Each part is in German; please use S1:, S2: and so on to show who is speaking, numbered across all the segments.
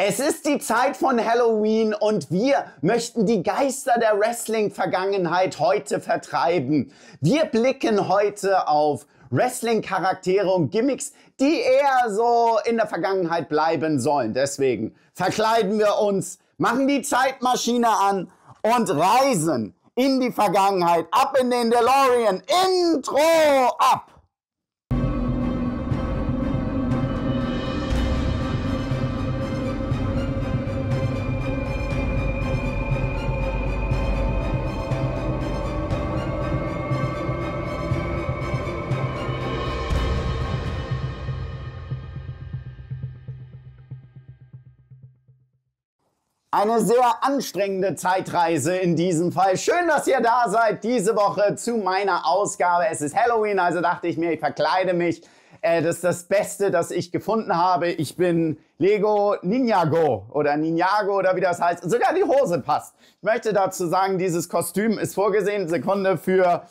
S1: Es ist die Zeit von Halloween und wir möchten die Geister der Wrestling-Vergangenheit heute vertreiben. Wir blicken heute auf Wrestling-Charaktere und Gimmicks, die eher so in der Vergangenheit bleiben sollen. Deswegen verkleiden wir uns, machen die Zeitmaschine an und reisen in die Vergangenheit, ab in den DeLorean. Intro ab! Eine sehr anstrengende Zeitreise in diesem Fall. Schön, dass ihr da seid diese Woche zu meiner Ausgabe. Es ist Halloween, also dachte ich mir, ich verkleide mich. Das ist das Beste, das ich gefunden habe. Ich bin Lego Ninjago oder Ninjago oder wie das heißt. Sogar die Hose passt. Ich möchte dazu sagen, dieses Kostüm ist vorgesehen, Sekunde, für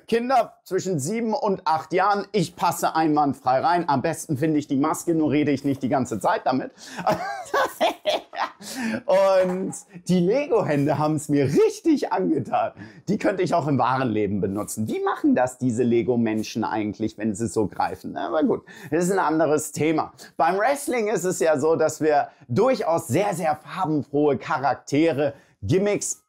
S1: Kinder zwischen 7 und 8 Jahren. Ich passe einwandfrei rein. Am besten finde ich die Maske, nur rede ich nicht die ganze Zeit damit. Und die Lego-Hände haben es mir richtig angetan. Die könnte ich auch im wahren Leben benutzen. Wie machen das diese Lego-Menschen eigentlich, wenn sie so greifen? Aber gut, das ist ein anderes Thema. Beim Wrestling ist es ja so, dass wir durchaus sehr, sehr farbenfrohe Charaktere, Gimmicks,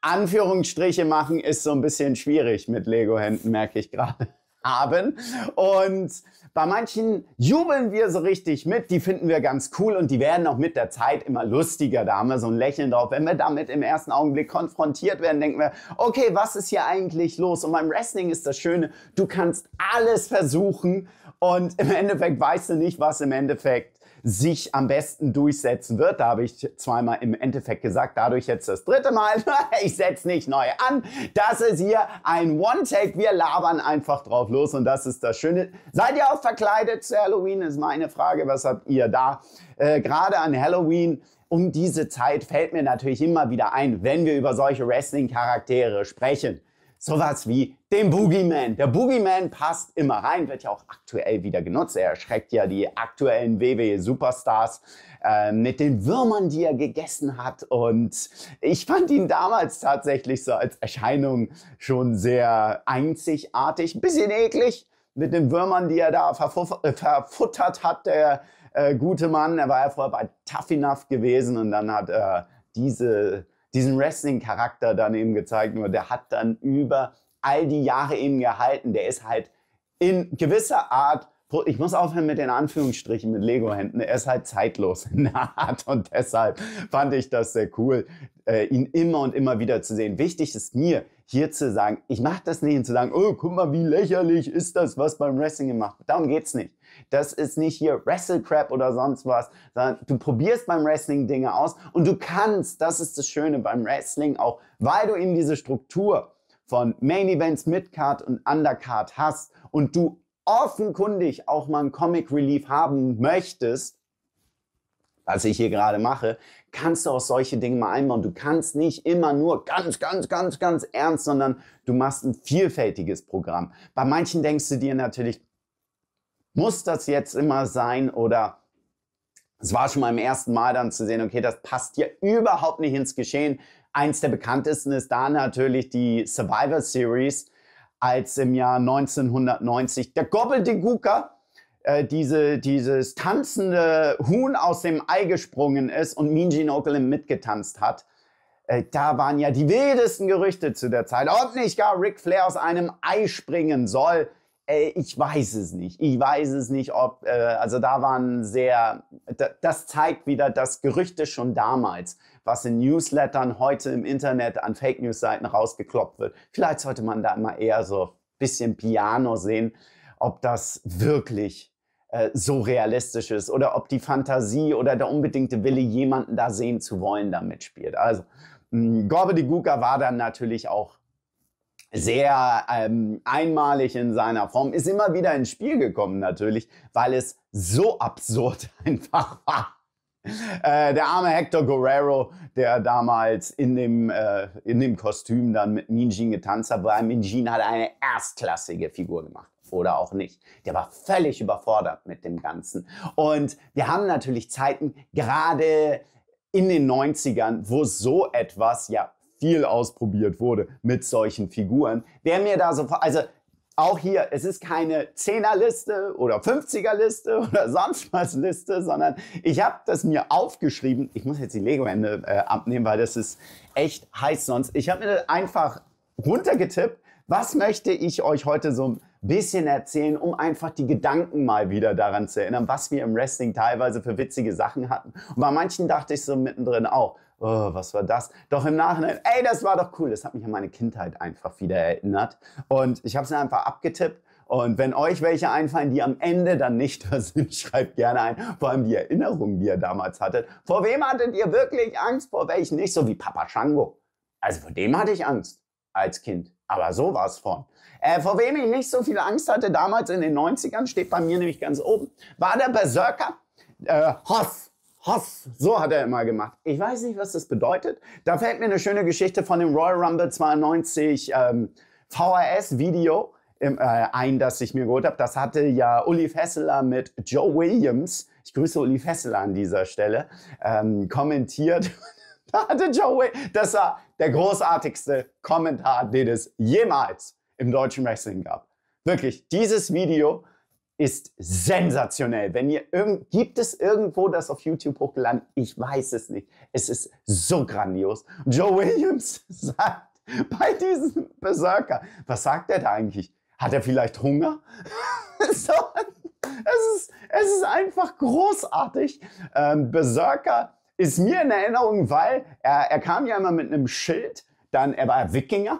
S1: Anführungsstriche machen, ist so ein bisschen schwierig mit Lego-Händen, merke ich gerade, haben. Und bei manchen jubeln wir so richtig mit, die finden wir ganz cool und die werden auch mit der Zeit immer lustiger. Da haben wir so ein Lächeln drauf. Wenn wir damit im ersten Augenblick konfrontiert werden, denken wir, okay, was ist hier eigentlich los? Und beim Wrestling ist das Schöne, du kannst alles versuchen und im Endeffekt weißt du nicht, was im Endeffekt sich am besten durchsetzen wird. Da habe ich zweimal im Endeffekt gesagt, dadurch jetzt das dritte Mal. Ich setze nicht neu an. Das ist hier ein One-Take. Wir labern einfach drauf los und das ist das Schöne. Seid ihr auch verkleidet zu Halloween? Ist meine Frage. Was habt ihr da? Gerade an Halloween, um diese Zeit fällt mir natürlich immer wieder ein, wenn wir über solche Wrestling-Charaktere sprechen. Sowas wie den Boogeyman. Der Boogeyman passt immer rein, wird ja auch aktuell wieder genutzt. Er erschreckt ja die aktuellen WWE-Superstars mit den Würmern, die er gegessen hat. Und ich fand ihn damals tatsächlich so als Erscheinung schon sehr einzigartig. Ein bisschen eklig mit den Würmern, die er da verfuttert hat, der gute Mann. Er war ja vorher bei Tough Enough gewesen und dann hat er diesen Wrestling-Charakter dann eben gezeigt, nur der hat dann über all die Jahre eben gehalten. Der ist halt in gewisser Art, ich muss aufhören mit den Anführungsstrichen mit Lego-Händen, er ist halt zeitlos in der Art und deshalb fand ich das sehr cool, ihn immer und immer wieder zu sehen. Wichtig ist mir, hier zu sagen, ich mache das nicht, um zu sagen, oh, guck mal, wie lächerlich ist das, was beim Wrestling gemacht wird. Darum geht's nicht. Das ist nicht hier Wrestle-Crap oder sonst was, sondern du probierst beim Wrestling Dinge aus und du kannst, das ist das Schöne beim Wrestling auch, weil du eben diese Struktur von Main Events, Midcard und Undercard hast und du offenkundig auch mal einen Comic Relief haben möchtest, was ich hier gerade mache, kannst du auch solche Dinge mal einbauen. Du kannst nicht immer nur ganz ernst, sondern du machst ein vielfältiges Programm. Bei manchen denkst du dir natürlich, muss das jetzt immer sein oder es war schon mal im ersten Mal dann zu sehen, okay, das passt hier überhaupt nicht ins Geschehen. Eins der bekanntesten ist da natürlich die Survivor Series, als im Jahr 1990 der Gobbledy-Gooker, dieses tanzende Huhn aus dem Ei gesprungen ist und Mean Gene Okerlund mitgetanzt hat. Da waren ja die wildesten Gerüchte zu der Zeit, ob nicht gar Ric Flair aus einem Ei springen soll. Ich weiß es nicht. Ich weiß es nicht, ob, also da waren das zeigt wieder, dass Gerüchte schon damals, was in Newslettern heute im Internet an Fake News Seiten rausgekloppt wird. Vielleicht sollte man da immer eher so ein bisschen Piano sehen, ob das wirklich so realistisch ist oder ob die Fantasie oder der unbedingte Wille, jemanden da sehen zu wollen, da mitspielt. Also, Gobbledy-Gooker war dann natürlich auch sehr einmalig in seiner Form, ist immer wieder ins Spiel gekommen natürlich, weil es so absurd einfach war. Der arme Hector Guerrero, der damals in dem Kostüm dann mit Mean Gene getanzt hat, weil Mean Gene hat eine erstklassige Figur gemacht. oder auch nicht. Der war völlig überfordert mit dem Ganzen. Und wir haben natürlich Zeiten, gerade in den 90ern, wo so etwas ja viel ausprobiert wurde mit solchen Figuren. Wer mir da so, also auch hier, es ist keine 10er-Liste oder 50er-Liste oder sonst was Liste, sondern ich habe das mir aufgeschrieben. Ich muss jetzt die Lego-Hände abnehmen, weil das ist echt heiß sonst. Ich habe mir einfach runtergetippt, was möchte ich euch heute so ein bisschen erzählen, um einfach die Gedanken mal wieder daran zu erinnern, was wir im Wrestling teilweise für witzige Sachen hatten. Und bei manchen dachte ich so mittendrin auch, oh, was war das? Doch im Nachhinein, ey, das war doch cool. Das hat mich an meine Kindheit einfach wieder erinnert. Und ich habe es einfach abgetippt. Und wenn euch welche einfallen, die am Ende dann nicht da sind, schreibt gerne ein. Vor allem die Erinnerungen, die ihr damals hattet. Vor wem hattet ihr wirklich Angst? Vor welchen nicht? So wie Papa Shango. Also vor dem hatte ich Angst als Kind. Aber sowas von. Vor wem ich nicht so viel Angst hatte damals in den 90ern, steht bei mir nämlich ganz oben, war der Berserker. Hoss, so hat er immer gemacht. Ich weiß nicht, was das bedeutet. Da fällt mir eine schöne Geschichte von dem Royal Rumble 92 VHS-Video ein, das ich mir geholt habe. Das hatte ja Uli Fesseler mit Joe Williams, ich grüße Uli Fesseler an dieser Stelle, kommentiert. Da hatte Joe Williams, das war der großartigste Kommentar, den es jemals im deutschen Wrestling gab. Wirklich, dieses Video ist sensationell. Wenn ihr gibt es irgendwo das auf YouTube hochgeladen? Ich weiß es nicht. Es ist so grandios. Joe Williams sagt bei diesem Berserker, was sagt er da eigentlich? Hat er vielleicht Hunger? So, es ist einfach großartig. Berserker ist mir in Erinnerung, weil er kam ja immer mit einem Schild, dann er war Wikinger,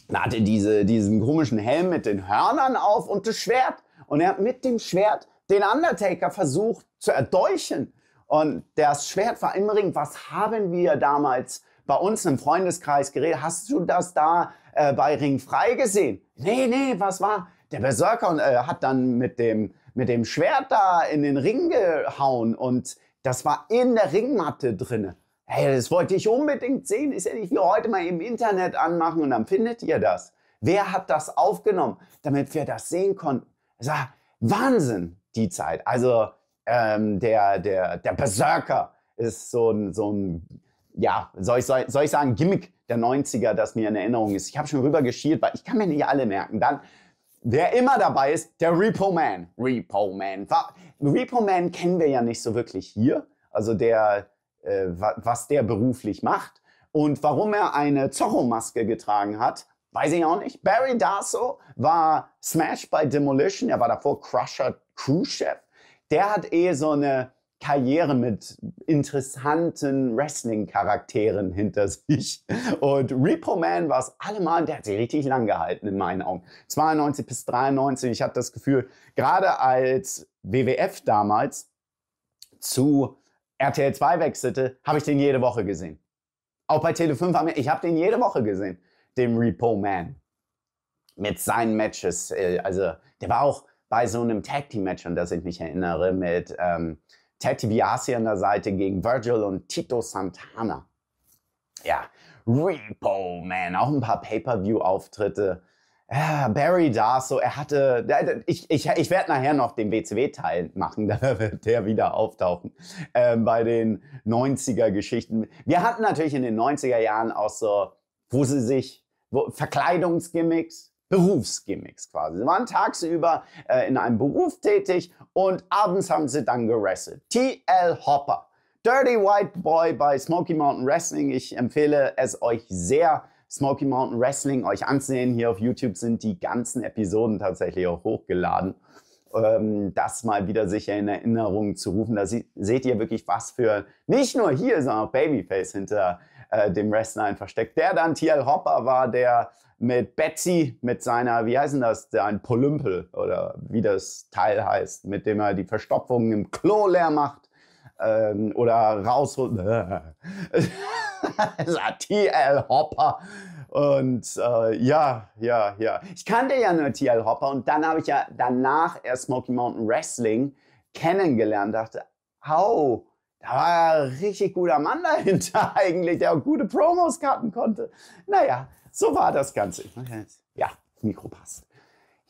S1: dann hatte diesen komischen Helm mit den Hörnern auf und das Schwert. Und er hat mit dem Schwert den Undertaker versucht zu erdolchen. Und das Schwert war im Ring. Was haben wir damals bei uns im Freundeskreis geredet? Hast du das da bei Ring frei gesehen? Nee, was war? Der Berserker und hat dann mit dem Schwert da in den Ring gehauen. Und das war in der Ringmatte drinne. Hey, das wollte ich unbedingt sehen. Ist ja nicht wie heute mal im Internet anmachen und dann findet ihr das. Wer hat das aufgenommen, damit wir das sehen konnten? Es war Wahnsinn, die Zeit. Also der Berserker ist so ein ja, soll ich sagen, Gimmick der 90er, das mir in Erinnerung ist. Ich habe schon rüber geschielt, weil ich kann mir nicht alle merken. Dann, wer immer dabei ist, der Repo Man. Repo Man kennen wir ja nicht so wirklich hier. Also was der beruflich macht. Und warum er eine Zorro-Maske getragen hat, weiß ich auch nicht. Barry Darsow war Smash bei Demolition. Er war davor Crusher Crew-Chef. Der hat so eine Karriere mit interessanten Wrestling-Charakteren hinter sich. Und Repo Man war es allemal, der hat sich richtig lang gehalten in meinen Augen. 92 bis 93. Ich hatte das Gefühl, gerade als WWF damals zu RTL 2 wechselte, habe ich den jede Woche gesehen. Auch bei Tele 5 ich habe den jede Woche gesehen, den Repo Man. Mit seinen Matches. Also der war auch bei so einem Tag Team Match, an das ich mich erinnere, mit Ted DiBiase an der Seite gegen Virgil und Tito Santana. Ja, Repo Man, auch ein paar Pay-Per-View-Auftritte. Ja, Barry Darsow, er hatte, ich werde nachher noch den WCW-Teil machen, da wird der wieder auftauchen, bei den 90er-Geschichten. Wir hatten natürlich in den 90er Jahren auch so, Verkleidungsgimmicks, Berufsgimmicks quasi. Sie waren tagsüber in einem Beruf tätig und abends haben sie dann gewrestelt. T.L. Hopper, Dirty White Boy bei Smoky Mountain Wrestling. Ich empfehle es euch sehr, Smoky Mountain Wrestling euch anzusehen. Hier auf YouTube sind die ganzen Episoden tatsächlich auch hochgeladen. Das mal wieder sicher in Erinnerung zu rufen. Da seht ihr wirklich, was für, nicht nur hier, sondern auch Babyface hinter dem Wrestler versteckt. Der dann T.L. Hopper war, der mit Betsy, mit seiner, wie heißt denn das, ein Polümpel oder wie das Teil heißt, mit dem er die Verstopfungen im Klo leer macht oder rausholt. T.L. Hopper. Und ja. Ich kannte ja nur T.L. Hopper und dann habe ich ja danach erst Smoky Mountain Wrestling kennengelernt. Dachte, au, da war ein richtig guter Mann dahinter eigentlich, der auch gute Promos cutten konnte. Naja, so war das Ganze. Ja, das Mikro passt.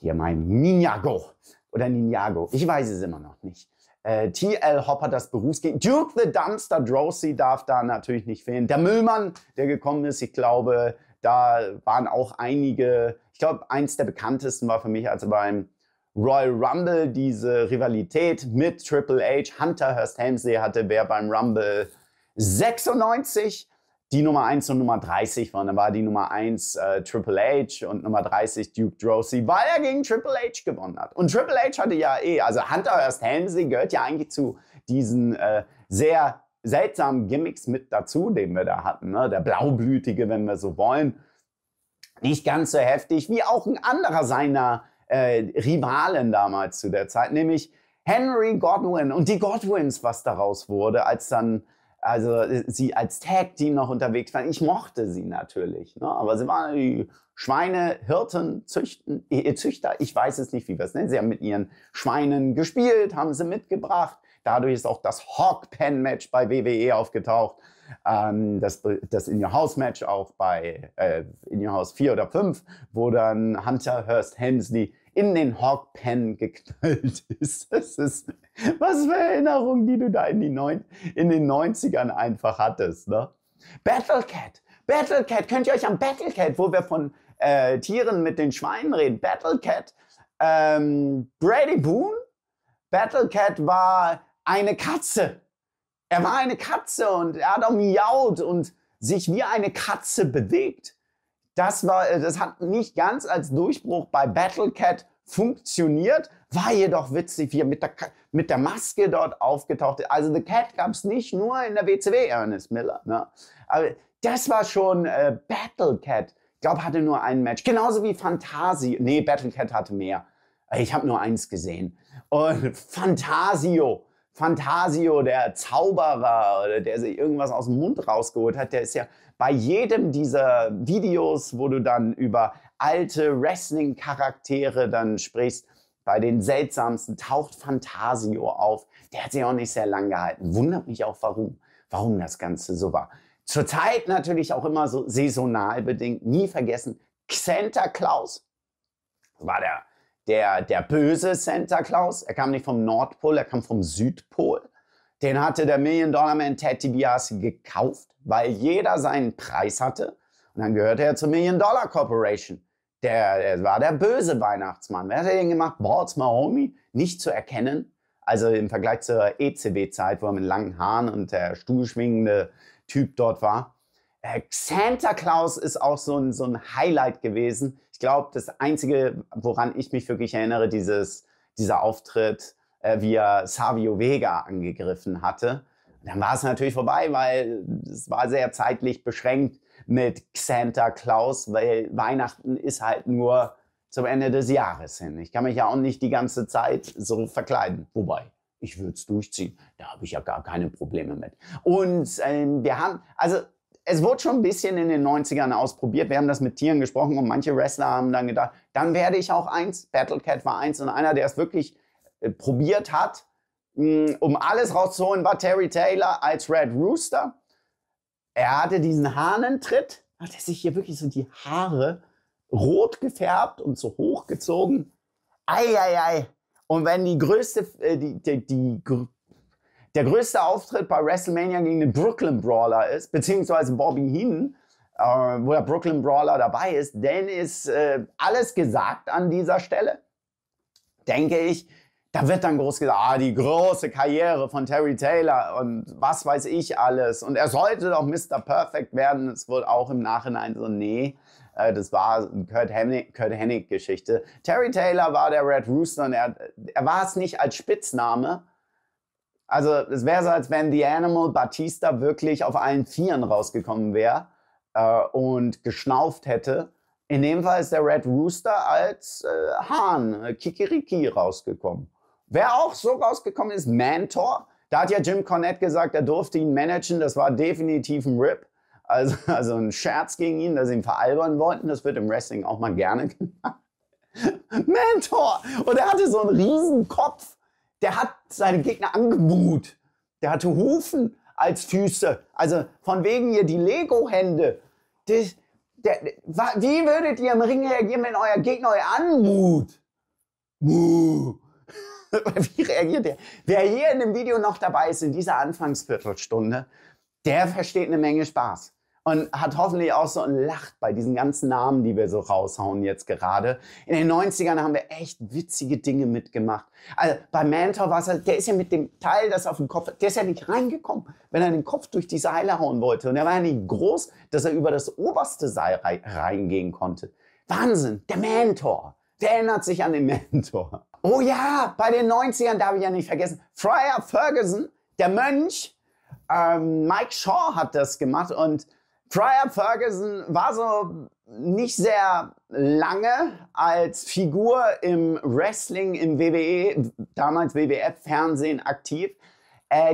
S1: hier mein Ninjago oder Ninjago, ich weiß es immer noch nicht. T.L. Hopper, das Berufsgegend. Duke the Dumpster Droese darf da natürlich nicht fehlen. Der Müllmann, der gekommen ist, ich glaube, da waren auch einige, ich glaube, eins der bekanntesten war für mich, als beim Royal Rumble diese Rivalität mit Triple H, Hunter Hearst Helmsley hatte, wer beim Rumble 96 die Nummer 1 und Nummer 30 waren. Da war die Nummer 1 Triple H und Nummer 30 Duke Droese, weil er gegen Triple H gewonnen hat. Und Triple H hatte ja also Hunter Hearst Helmsley gehört ja eigentlich zu diesen sehr seltsamen Gimmicks mit dazu, den wir da hatten. Ne? Der Blaublütige, wenn wir so wollen. Nicht ganz so heftig wie auch ein anderer seiner Rivalen damals zu der Zeit, nämlich Henry Godwinn und die Godwins, was daraus wurde, als dann sie als Tag-Team noch unterwegs waren. Ich mochte sie natürlich, ne? Aber sie waren die Schweinehirten, Züchter, ich weiß es nicht, wie wir es nennen. Sie haben mit ihren Schweinen gespielt, haben sie mitgebracht. Dadurch ist auch das Hog-Pen-Match bei WWE aufgetaucht. Das In-Your-House-Match auch bei In-Your-House 4 oder 5, wo dann Hunter Hearst Helmsley in den Hog-Pen geknallt ist. Was für Erinnerungen, die du da in den 90ern einfach hattest. Ne? Battlecat, könnt ihr euch an Battlecat, wo wir von Tieren mit den Schweinen reden, Battlecat, Brady Boone, Battlecat war eine Katze. Er war eine Katze und er hat auch miaut und sich wie eine Katze bewegt. Das hat nicht ganz als Durchbruch bei Battlecat funktioniert, war jedoch witzig, wie er mit der Maske dort aufgetaucht ist. Also The Cat gab es nicht nur in der WCW, Ernest Miller. Ne? Aber das war schon Battlecat. Ich glaube, hatte nur ein Match. Genauso wie Fantasio. Nee, Battlecat hatte mehr. Ich habe nur eins gesehen. Und Fantasio, der Zauberer, der sich irgendwas aus dem Mund rausgeholt hat, der ist ja bei jedem dieser Videos, wo du dann über alte Wrestling-Charaktere dann sprichst, bei den seltsamsten taucht Fantasio auf. Der hat sich auch nicht sehr lang gehalten. Wundert mich auch, warum das Ganze so war. Zurzeit natürlich auch immer so saisonal bedingt. Nie vergessen, Santa Claus war der böse Santa Claus. Er kam nicht vom Nordpol, er kam vom Südpol. Den hatte der Million-Dollar-Man Ted DiBiase gekauft, weil jeder seinen Preis hatte. Und dann gehörte er zur Million-Dollar Corporation. Der war der böse Weihnachtsmann. Wer hat den gemacht? Balls Mahoney, nicht zu erkennen. Also im Vergleich zur ECW-Zeit, wo er mit langen Haaren und der stuhlschwingende Typ dort war. Santa Claus ist auch so ein Highlight gewesen. Ich glaube, das Einzige, woran ich mich wirklich erinnere, dieser Auftritt, wie er Savio Vega angegriffen hatte. Dann war es natürlich vorbei, weil es war sehr zeitlich beschränkt mit Santa Claus, weil Weihnachten ist halt nur zum Ende des Jahres hin. Ich kann mich ja auch nicht die ganze Zeit so verkleiden. Wobei, ich würde es durchziehen. Da habe ich ja gar keine Probleme mit. Und es wurde schon ein bisschen in den 90ern ausprobiert. Wir haben das mit Tieren gesprochen und manche Wrestler haben dann gedacht, dann werde ich auch eins. Battlecat war eins und einer, der es wirklich probiert hat, um alles rauszuholen, war Terry Taylor als Red Rooster. Er hatte diesen Hahnentritt, hat er sich hier wirklich so die Haare rot gefärbt und so hochgezogen. Ei. Und wenn der größte Auftritt bei WrestleMania gegen den Brooklyn Brawler ist, beziehungsweise Bobby Heenan, wo der Brooklyn Brawler dabei ist, dann ist alles gesagt an dieser Stelle. Denke ich, da wird dann groß gesagt, die große Karriere von Terry Taylor und was weiß ich alles. Und er sollte doch Mr. Perfect werden. Es wurde auch im Nachhinein so, nee, das war Kurt Hennig-Geschichte. Terry Taylor war der Red Rooster und er war es nicht als Spitzname. Also es wäre so, als wenn The Animal Batista wirklich auf allen Vieren rausgekommen wäre und geschnauft hätte. In dem Fall ist der Red Rooster als Hahn, Kikiriki, rausgekommen. Wer auch so rausgekommen ist, Mantor. Da hat ja Jim Cornette gesagt, er durfte ihn managen. Das war definitiv ein Rip. Also ein Scherz gegen ihn, dass sie ihn veralbern wollten. Das wird im Wrestling auch mal gerne gemacht. Mantor! Und er hatte so einen riesen Kopf. Der hat seine Gegner angebuht. Der hatte Hufen als Füße. Also von wegen hier die Lego-Hände. Wie würdet ihr im Ring reagieren, wenn euer Gegner euch anmut? Muh. Wie reagiert der? Wer hier in dem Video noch dabei ist, in dieser Anfangsviertelstunde, der versteht eine Menge Spaß. Und hat hoffentlich auch so ein Lacht bei diesen ganzen Namen, die wir so raushauen jetzt gerade. In den 90ern haben wir echt witzige Dinge mitgemacht. Also bei Mantor war es halt, der ist ja mit dem Teil, das auf dem Kopf, der ist ja nicht reingekommen, wenn er den Kopf durch die Seile hauen wollte. Und er war ja nicht groß, dass er über das oberste Seil reingehen konnte. Wahnsinn, der Mantor. Wer erinnert sich an den Mantor? Oh ja, bei den 90ern darf ich ja nicht vergessen. Friar Ferguson, der Mönch, Mike Shaw hat das gemacht und Friar Ferguson war so nicht sehr lange als Figur im Wrestling, im WWE, damals WWF-Fernsehen aktiv.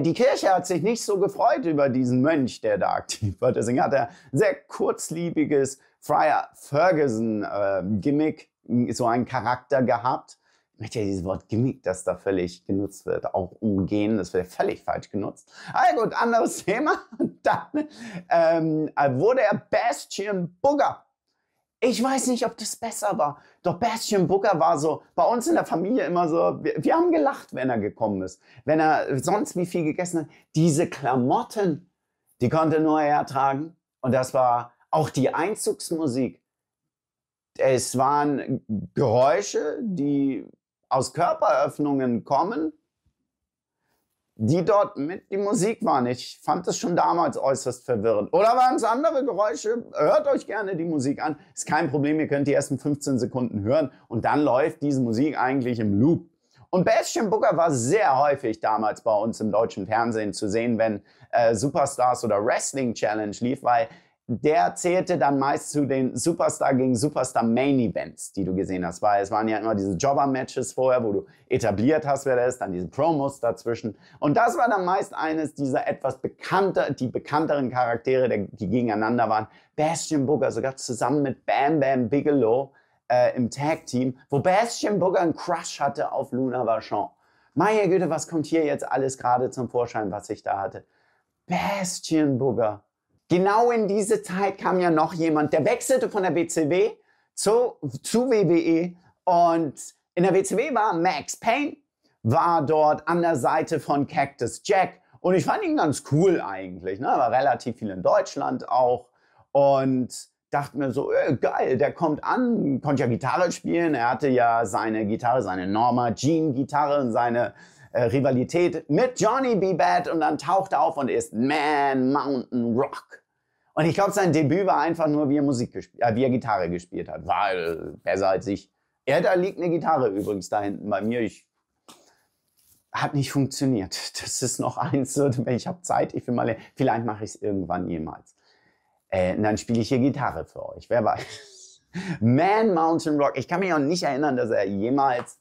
S1: Die Kirche hat sich nicht so gefreut über diesen Mönch, der da aktiv war. Deswegen hat er ein sehr kurzliebiges Friar Ferguson-Gimmick, so einen Charakter gehabt. Ich möchte ja dieses Wort Gimmick, das da völlig genutzt wird, auch umgehen. Das wird völlig falsch genutzt. Aber gut, anderes Thema. Dann wurde er Bastion Booger. Ich weiß nicht, ob das besser war. Doch Bastion Booger war so bei uns in der Familie immer so, wir haben gelacht, wenn er gekommen ist. Wenn er sonst wie viel gegessen hat. Diese Klamotten, die konnte nur er tragen. Und das war auch die Einzugsmusik. Es waren Geräusche, die aus Körperöffnungen kommen, die dort mit die Musik waren. Ich fand das schon damals äußerst verwirrend. Oder waren es andere Geräusche? Hört euch gerne die Musik an. Ist kein Problem, ihr könnt die ersten 15 Sekunden hören und dann läuft diese Musik eigentlich im Loop. Und Bastion Booger war sehr häufig damals bei uns im deutschen Fernsehen zu sehen, wenn Superstars oder Wrestling Challenge lief, weil der zählte dann meist zu den Superstar gegen Superstar Main Events, die du gesehen hast. Weil es waren ja immer diese Jobber-Matches vorher, wo du etabliert hast, wer der ist, dann diese Promos dazwischen. Und das war dann meist eines dieser etwas die bekannteren Charaktere, die gegeneinander waren. Bastion Booger sogar zusammen mit Bam Bam Bigelow im Tag-Team, wo Bastion Booger einen Crush hatte auf Luna Vachon. Meine Güte, was kommt hier jetzt alles gerade zum Vorschein, was ich da hatte? Bastion Booger. Genau in diese Zeit kam ja noch jemand, der wechselte von der WCW zu WWE und in der WCW war Max Payne, war dort an der Seite von Cactus Jack und ich fand ihn ganz cool eigentlich, ne? War relativ viel in Deutschland auch und dachte mir so, geil, der kommt an, konnte ja Gitarre spielen, er hatte ja seine Gitarre, seine Norma Jean Gitarre und seine Rivalität mit Johnny B. Bad und dann taucht er auf und ist Man Mountain Rock. Und ich glaube, sein Debüt war einfach nur, wie er Gitarre gespielt hat. War besser als ich. Da liegt eine Gitarre übrigens da hinten bei mir. Hat nicht funktioniert. Das ist noch eins, ich habe Zeit, vielleicht mache ich es irgendwann jemals. Und dann spiele ich hier Gitarre für euch, wer weiß. Man Mountain Rock. Ich kann mich auch nicht erinnern, dass er jemals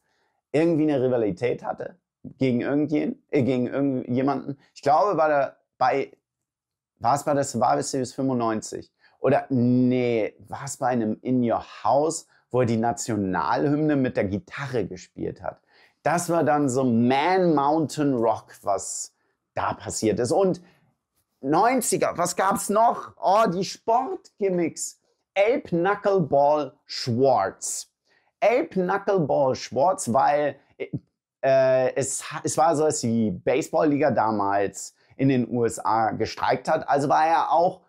S1: irgendwie eine Rivalität hatte. Gegen irgendjemanden. Ich glaube, war es bei der Survivor Series 95? Oder nee, war es bei einem In Your House, wo er die Nationalhymne mit der Gitarre gespielt hat? Das war dann so Man Mountain Rock, was da passiert ist. Und 90er, was gab's noch? Oh, die Sportgimmicks. Abe Knuckleball Schwartz. Abe Knuckleball Schwartz, weil es war so, dass die Baseballliga damals in den USA gestreikt hat. Also war er auch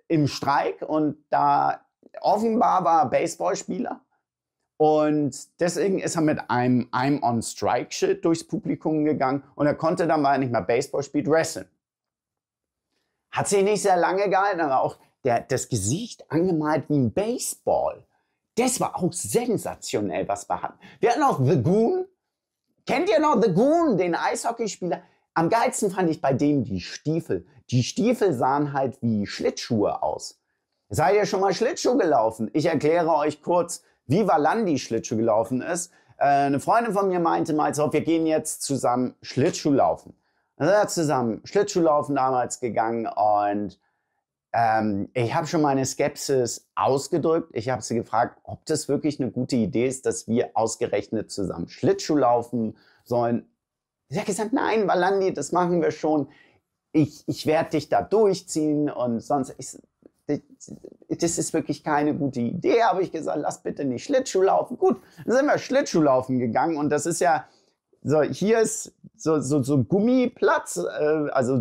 S1: im Streik und da offenbar war er Baseballspieler. Und deswegen ist er mit einem I'm on Strike-Schild durchs Publikum gegangen und er konnte dann, weil er nicht mehr Baseball spielt, wresteln. Hat sich nicht sehr lange gehalten, aber auch das Gesicht angemalt wie ein Baseball. Das war auch sensationell, was wir hatten. Wir hatten auch The Goon. Kennt ihr noch The Goon, den Eishockeyspieler? Am geilsten fand ich bei dem die Stiefel. Die Stiefel sahen halt wie Schlittschuhe aus. Seid ihr schon mal Schlittschuh gelaufen? Ich erkläre euch kurz, wie Valandi Schlittschuh gelaufen ist. Eine Freundin von mir meinte mal so, wir gehen jetzt zusammen Schlittschuh laufen. Dann sind wir zusammen Schlittschuhlaufen damals gegangen und ich habe schon meine Skepsis ausgedrückt. Ich habe sie gefragt, ob das wirklich eine gute Idee ist, dass wir ausgerechnet zusammen Schlittschuh laufen sollen. Sie hat gesagt, nein, Valandi, das machen wir schon. Ich werde dich da durchziehen und sonst. das ist wirklich keine gute Idee, habe ich gesagt, lass bitte nicht Schlittschuh laufen. Gut, dann sind wir Schlittschuhlaufen gegangen und das ist ja, so, hier ist so Gummiplatz, also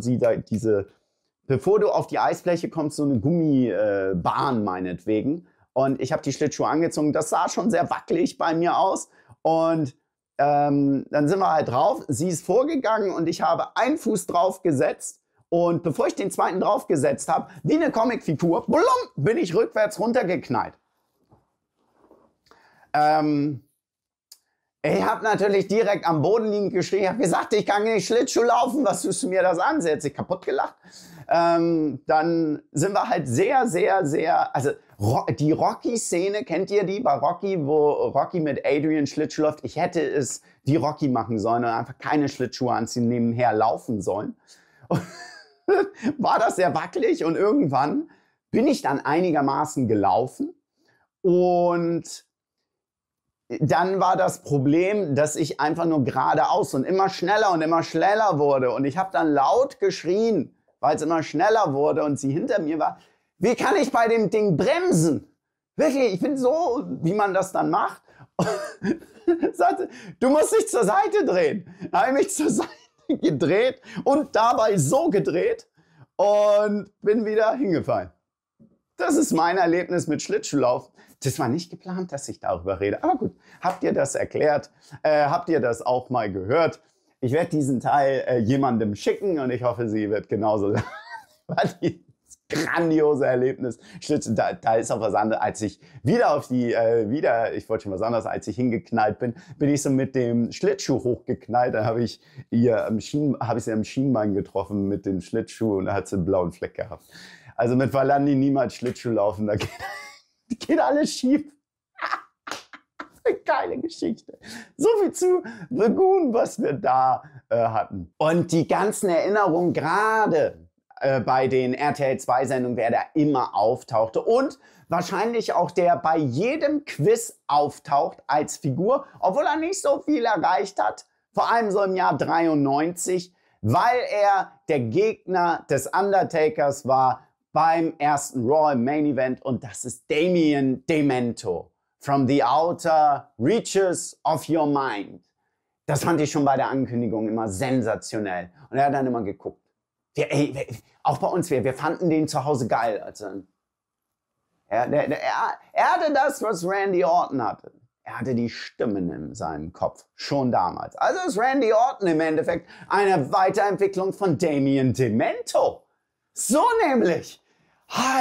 S1: bevor du auf die Eisfläche kommst, so eine Gummibahn meinetwegen. Und ich habe die Schlittschuhe angezogen, das sah schon sehr wackelig bei mir aus und dann sind wir halt drauf, sie ist vorgegangen und ich habe einen Fuß drauf gesetzt und bevor ich den zweiten drauf gesetzt habe, wie eine Comicfigur, blum, bin ich rückwärts runtergeknallt. Ich habe natürlich direkt am Boden liegend geschrien, ich habe gesagt, ich kann nicht Schlittschuh laufen, was tust du mir das an? Sie hat sich kaputt gelacht. Dann sind wir halt sehr, also die Rocky-Szene, kennt ihr die bei Rocky, wo Rocky mit Adrian Schlittschuh läuft? Ich hätte es wie Rocky machen sollen und einfach keine Schlittschuhe anziehen, nebenher laufen sollen. Und war das sehr wackelig und irgendwann bin ich dann einigermaßen gelaufen und dann war das Problem, dass ich einfach nur geradeaus und immer schneller wurde und ich habe dann laut geschrien, weil es immer schneller wurde und sie hinter mir war, wie kann ich bei dem Ding bremsen? Wirklich, ich bin so, wie man das dann macht. Sagte, du musst dich zur Seite drehen. Da habe ich mich zur Seite gedreht und dabei so gedreht und bin wieder hingefallen. Das ist mein Erlebnis mit Schlittschuhlaufen. Das war nicht geplant, dass ich darüber rede. Aber gut, habt ihr das erklärt? Habt ihr das auch mal gehört? Ich werde diesen Teil jemandem schicken und ich hoffe, sie wird genauso war dieses grandiose Erlebnis. Da ist auch was anderes, als ich wieder auf die, ich wollte schon was anderes, als ich hingeknallt bin, bin ich so mit dem Schlittschuh hochgeknallt. Dann habe ich sie am Schienbein getroffen mit dem Schlittschuh und da hat sie einen blauen Fleck gehabt. Also mit Valandi niemals Schlittschuh laufen, da geht alles schief. Eine geile Geschichte. So viel zu The Goon, was wir da hatten. Und die ganzen Erinnerungen, gerade bei den RTL 2 Sendungen, wer da immer auftauchte und wahrscheinlich auch der bei jedem Quiz auftaucht als Figur, obwohl er nicht so viel erreicht hat, vor allem so im Jahr 93, weil er der Gegner des Undertakers war beim ersten Raw im Main Event und das ist Damien Demento from the outer reaches of your mind. Das fand ich schon bei der Ankündigung immer sensationell und er hat dann immer geguckt. Auch bei uns, wir fanden den zu Hause geil. Also, er hatte das, was Randy Orton hatte. Er hatte die Stimmen in seinem Kopf, schon damals. Also ist Randy Orton im Endeffekt eine Weiterentwicklung von Damien Demento. So nämlich.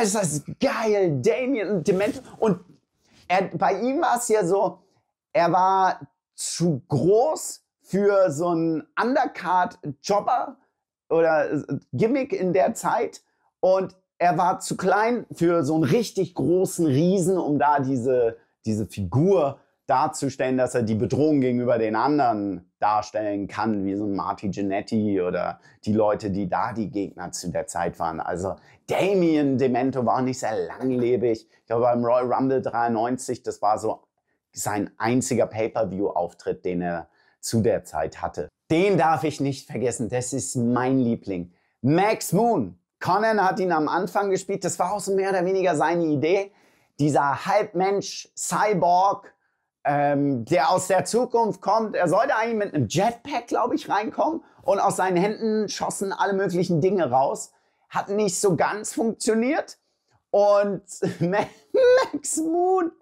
S1: Ist das geil, Damien Demento. Und bei ihm war es ja so, er war zu groß für so einen Undercard-Jobber oder Gimmick in der Zeit und er war zu klein für so einen richtig großen Riesen, um da diese Figur darzustellen, dass er die Bedrohung gegenüber den anderen darstellen kann, wie so ein Marty Jannetty oder die Leute, die da die Gegner zu der Zeit waren. Also Damien Demento war auch nicht sehr langlebig. Ich glaube beim Royal Rumble 93, das war so sein einziger Pay-Per-View-Auftritt, den er zu der Zeit hatte. Den darf ich nicht vergessen, das ist mein Liebling. Max Moon. Conan hat ihn am Anfang gespielt, das war auch so mehr oder weniger seine Idee. Dieser Halbmensch, Cyborg, der aus der Zukunft kommt. Er sollte eigentlich mit einem Jetpack, glaube ich, reinkommen und aus seinen Händen schossen alle möglichen Dinge raus. Hat nicht so ganz funktioniert. Und Max Moon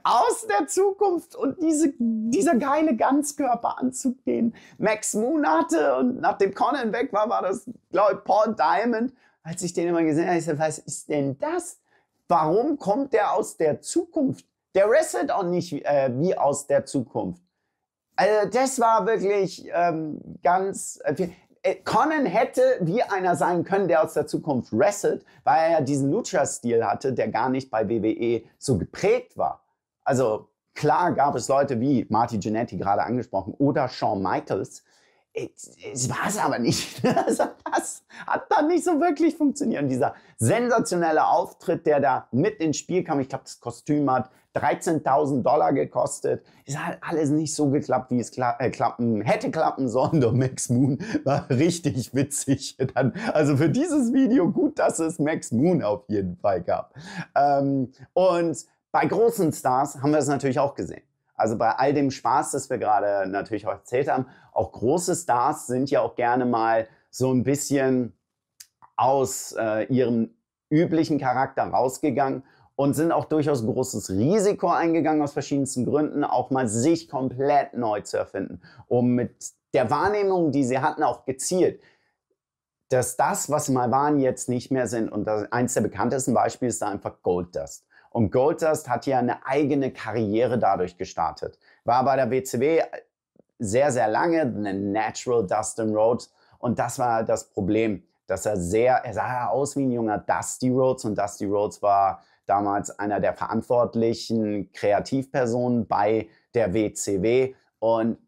S1: aus der Zukunft und dieser geile Ganzkörperanzug, den Max Moon hatte und nachdem Conan weg war, war das, glaube ich, Paul Diamond. Als ich den immer gesehen habe, ich so, was ist denn das? Warum kommt der aus der Zukunft? Der wrestelt auch nicht wie aus der Zukunft. Also das war wirklich ganz... Conan hätte wie einer sein können, der aus der Zukunft wrestelt, weil er ja diesen Lucha-Stil hatte, der gar nicht bei WWE so geprägt war. Also klar gab es Leute wie Marty Jannetty, gerade angesprochen, oder Shawn Michaels. es war es aber nicht. Das hat dann nicht so wirklich funktioniert. Und dieser sensationelle Auftritt, der da mit ins Spiel kam, ich glaube, das Kostüm hat $13.000 gekostet. Es hat alles nicht so geklappt, wie es hätte klappen sollen. Und Max Moon war richtig witzig. Also für dieses Video gut, dass es Max Moon auf jeden Fall gab. Und bei großen Stars haben wir es natürlich auch gesehen. Also bei all dem Spaß, das wir gerade natürlich auch erzählt haben, auch große Stars sind ja auch gerne mal so ein bisschen aus ihrem üblichen Charakter rausgegangen und sind auch durchaus ein großes Risiko eingegangen, aus verschiedensten Gründen, auch mal sich komplett neu zu erfinden, um mit der Wahrnehmung, die sie hatten, auch gezielt, dass das, was sie mal waren, jetzt nicht mehr sind. Und eins der bekanntesten Beispiele ist da einfach Goldust. Und Goldust hat ja eine eigene Karriere dadurch gestartet. War bei der WCW sehr, sehr lange, the natural Dustin Rhodes. Und das war das Problem, dass er sah aus wie ein junger Dusty Rhodes. Und Dusty Rhodes war damals einer der verantwortlichen Kreativpersonen bei der WCW. Und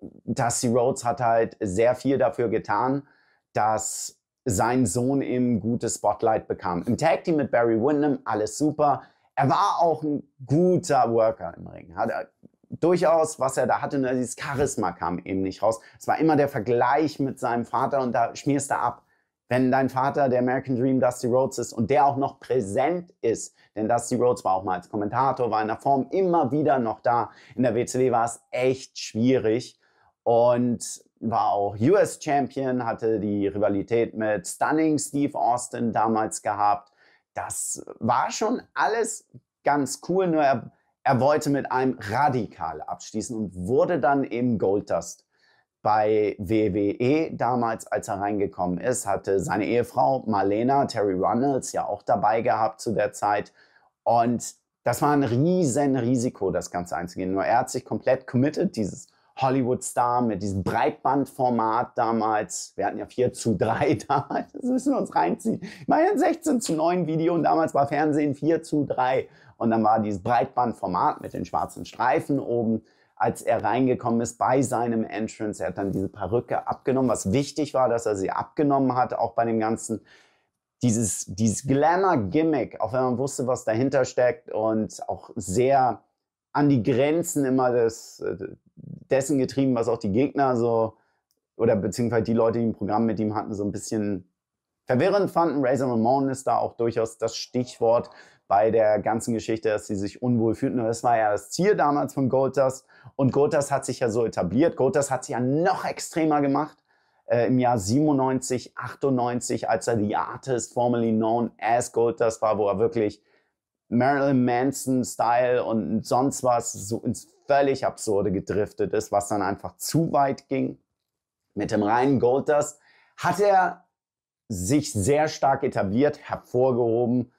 S1: Dusty Rhodes hat halt sehr viel dafür getan, dass sein Sohn eben gutes Spotlight bekam. Im Tag Team mit Barry Windham, alles super. Er war auch ein guter Worker im Ring. Hat er durchaus, was er da hatte, nur dieses Charisma kam eben nicht raus. Es war immer der Vergleich mit seinem Vater und da schmierst du ab. Wenn dein Vater der American Dream Dusty Rhodes ist und der auch noch präsent ist, denn Dusty Rhodes war auch mal als Kommentator, war in der Form immer wieder noch da. In der WCW war es echt schwierig und war auch US Champion, hatte die Rivalität mit Stunning Steve Austin damals gehabt. Das war schon alles ganz cool, nur er wollte mit einem radikal abschließen und wurde dann eben Goldust. Bei WWE damals, als er reingekommen ist, hatte seine Ehefrau Marlena, Terry Runnels, ja auch dabei gehabt zu der Zeit. Und das war ein riesen Risiko, das Ganze einzugehen. Nur er hat sich komplett committed, dieses Hollywood-Star mit diesem Breitbandformat damals. Wir hatten ja 4:3 damals, das müssen wir uns reinziehen. Ich meine, ein 16:9 Video und damals war Fernsehen 4:3. Und dann war dieses Breitbandformat mit den schwarzen Streifen oben. Als er reingekommen ist bei seinem Entrance, er hat dann diese Perücke abgenommen, was wichtig war, dass er sie abgenommen hat, auch bei dem Ganzen. Dieses Glamour-Gimmick, auch wenn man wusste, was dahinter steckt und auch sehr an die Grenzen immer dessen getrieben, was auch die Gegner so, oder beziehungsweise die Leute, die ein Programm mit ihm hatten, so ein bisschen verwirrend fanden. Razor Ramon ist da auch durchaus das Stichwort bei der ganzen Geschichte, dass sie sich unwohl fühlten. Und das war ja das Ziel damals von Goldust. Und Goldust hat sich ja so etabliert. Goldust hat sich ja noch extremer gemacht. Im Jahr 97, 98, als er The Artist, formerly known as Goldust war, wo er wirklich Marilyn Manson-Style und sonst was so ins völlig Absurde gedriftet ist, was dann einfach zu weit ging. Mit dem reinen Goldust hat er sich sehr stark etabliert, hervorgehoben,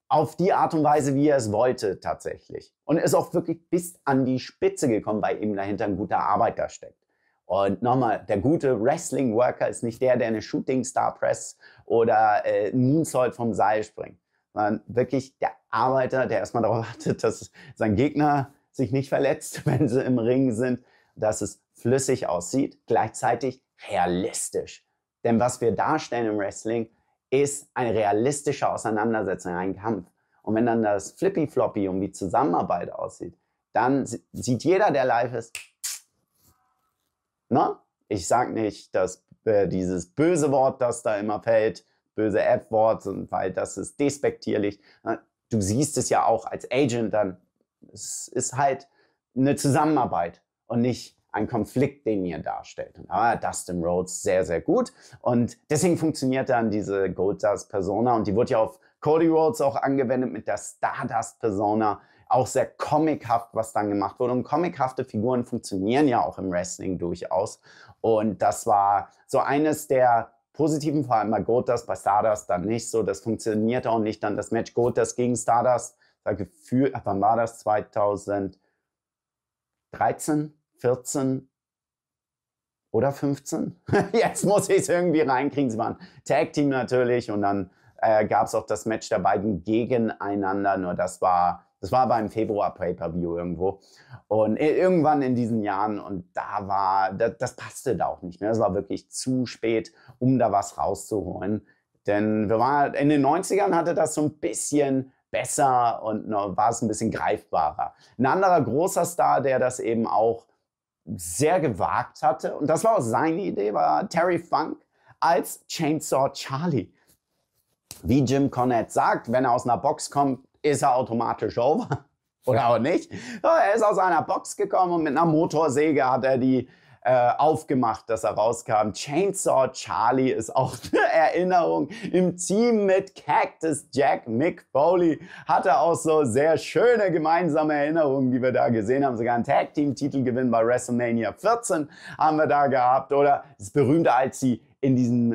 S1: auf die Art und Weise, wie er es wollte tatsächlich. Und ist auch wirklich bis an die Spitze gekommen, weil eben dahinter ein guter Arbeiter steckt. Und nochmal, der gute Wrestling-Worker ist nicht der eine Shooting Star Press oder Moonsault vom Seil springt, sondern wirklich der Arbeiter, der erstmal darauf wartet, dass sein Gegner sich nicht verletzt, wenn sie im Ring sind, dass es flüssig aussieht, gleichzeitig realistisch. Denn was wir darstellen im Wrestling, ist eine realistische Auseinandersetzung, ein Kampf. Und wenn dann das Flippy-Floppy um die Zusammenarbeit aussieht, dann sieht jeder, der live ist, ne? Ich sage nicht, dass dieses böse Wort, das da immer fällt, böse F-Wort, weil das ist despektierlich. Du siehst es ja auch als Agent dann. Es ist halt eine Zusammenarbeit und nicht ein Konflikt, den ihr darstellt. Aber Dustin Rhodes sehr, sehr gut. Und deswegen funktioniert dann diese Goldust-Persona. Und die wurde ja auf Cody Rhodes auch angewendet mit der Stardust-Persona. Auch sehr comichaft, was dann gemacht wurde. Und comichafte Figuren funktionieren ja auch im Wrestling durchaus. Und das war so eines der positiven, vor allem bei Goldust, bei Stardust dann nicht so. Das funktioniert auch nicht. Dann das Match Goldust gegen Stardust. Da gefühlt, wann war das? 2013? 14 oder 15? Jetzt muss ich es irgendwie reinkriegen. Sie waren Tag-Team natürlich und dann gab es auch das Match der beiden gegeneinander. Nur das war Das war beim Februar Pay-Per-View irgendwo. Und irgendwann in diesen Jahren, und das passte da auch nicht mehr. Es war wirklich zu spät, um da was rauszuholen. Denn in den 90ern hatte das so ein bisschen besser und war es ein bisschen greifbarer. Ein anderer großer Star, der das eben auch sehr gewagt hatte, und das war auch seine Idee, war Terry Funk als Chainsaw Charlie. Wie Jim Cornette sagt, wenn er aus einer Box kommt, ist er automatisch over. Oder auch nicht. Er ist aus einer Box gekommen und mit einer Motorsäge hat er die aufgemacht, dass er rauskam. Chainsaw Charlie ist auch eine Erinnerung. Im Team mit Cactus Jack, Mick Foley, hatte auch so sehr schöne gemeinsame Erinnerungen, die wir da gesehen haben. Sogar einen Tag-Team-Titelgewinn bei WrestleMania 14 haben wir da gehabt. Oder das Berühmte, als sie in diesen